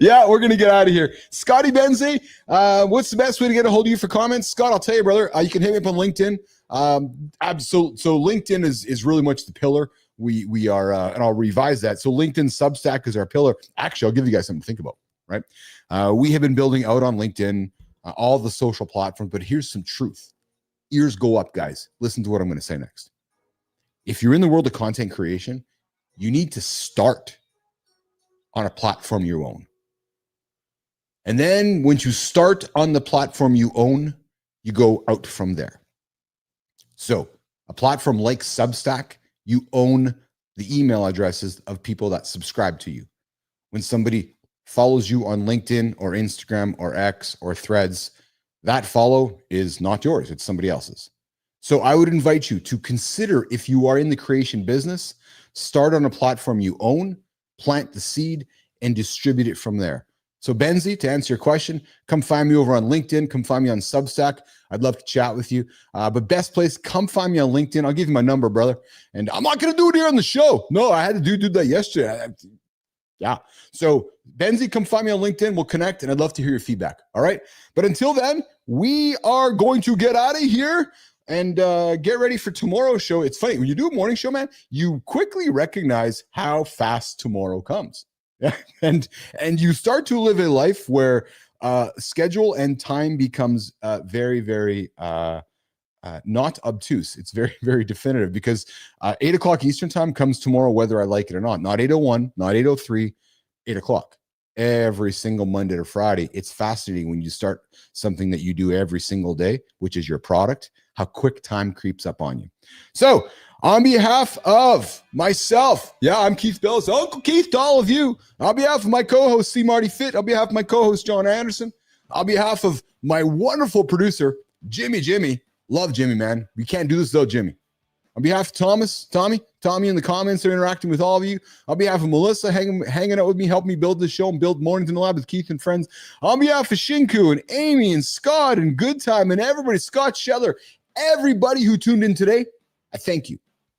Yeah, we're going to get out of here. Scotty Benzie, what's the best way to get a hold of you for comments? Scott, I'll tell you, brother, you can hit me up on LinkedIn. So LinkedIn is really much the pillar. We are, and I'll revise that. So LinkedIn Substack is our pillar. Actually, I'll give you guys something to think about, right? We have been building out on LinkedIn, all the social platforms, but here's some truth. Ears go up, guys. Listen to what I'm going to say next. If you're in the world of content creation, you need to start on a platform you own. And then once you start on the platform you own, you go out from there. So a platform like Substack, you own the email addresses of people that subscribe to you. When somebody follows you on LinkedIn or Instagram or X or Threads, that follow is not yours, it's somebody else's. So I would invite you to consider, if you are in the creation business, start on a platform you own, plant the seed, and distribute it from there. So Benzie, to answer your question, come find me over on LinkedIn. Come find me on Substack. I'd love to chat with you. But best place, come find me on LinkedIn. I'll give you my number, brother. And I'm not going to do it here on the show. No, I had to do that yesterday. Yeah. So Benzie, come find me on LinkedIn. We'll connect, and I'd love to hear your feedback. All right. But until then, we are going to get out of here and get ready for tomorrow's show. It's funny, when you do a morning show, man, you quickly recognize how fast tomorrow comes. Yeah. And you start to live a life where schedule and time becomes very, very not obtuse. It's very, very definitive, because 8 o'clock Eastern time comes tomorrow, whether I like it or not. Not 8:01, not 8:03, 8 o'clock. every single Monday to Friday. It's fascinating when you start something that you do every single day, which is your product, how quick time creeps up on you. So on behalf of myself, I'm Keith Bilous, Uncle Keith to all of you. On behalf of my co-host, CMartyFit, on behalf of my co-host, Jon Andersen, on behalf of my wonderful producer, Jimmy, love Jimmy, man. We can't do this without Jimmy. On behalf of Tommy in the comments are interacting with all of you. On behalf of Melissa hanging out with me, helping me build this show and build Mornings in the Lab with Keith and friends. On behalf of Shinku and Amy and Scott and Good Time and everybody, Scott Shetler, everybody who tuned in today, I thank you.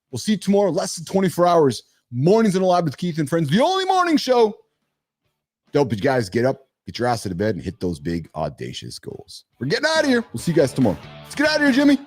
We'll see you tomorrow, less than 24 hours. Mornings in the Lab with Keith and friends, the only morning show. Dope, you guys get up, get your ass out of bed, and hit those big, audacious goals. We're getting out of here. We'll see you guys tomorrow. Let's get out of here, Jimmy.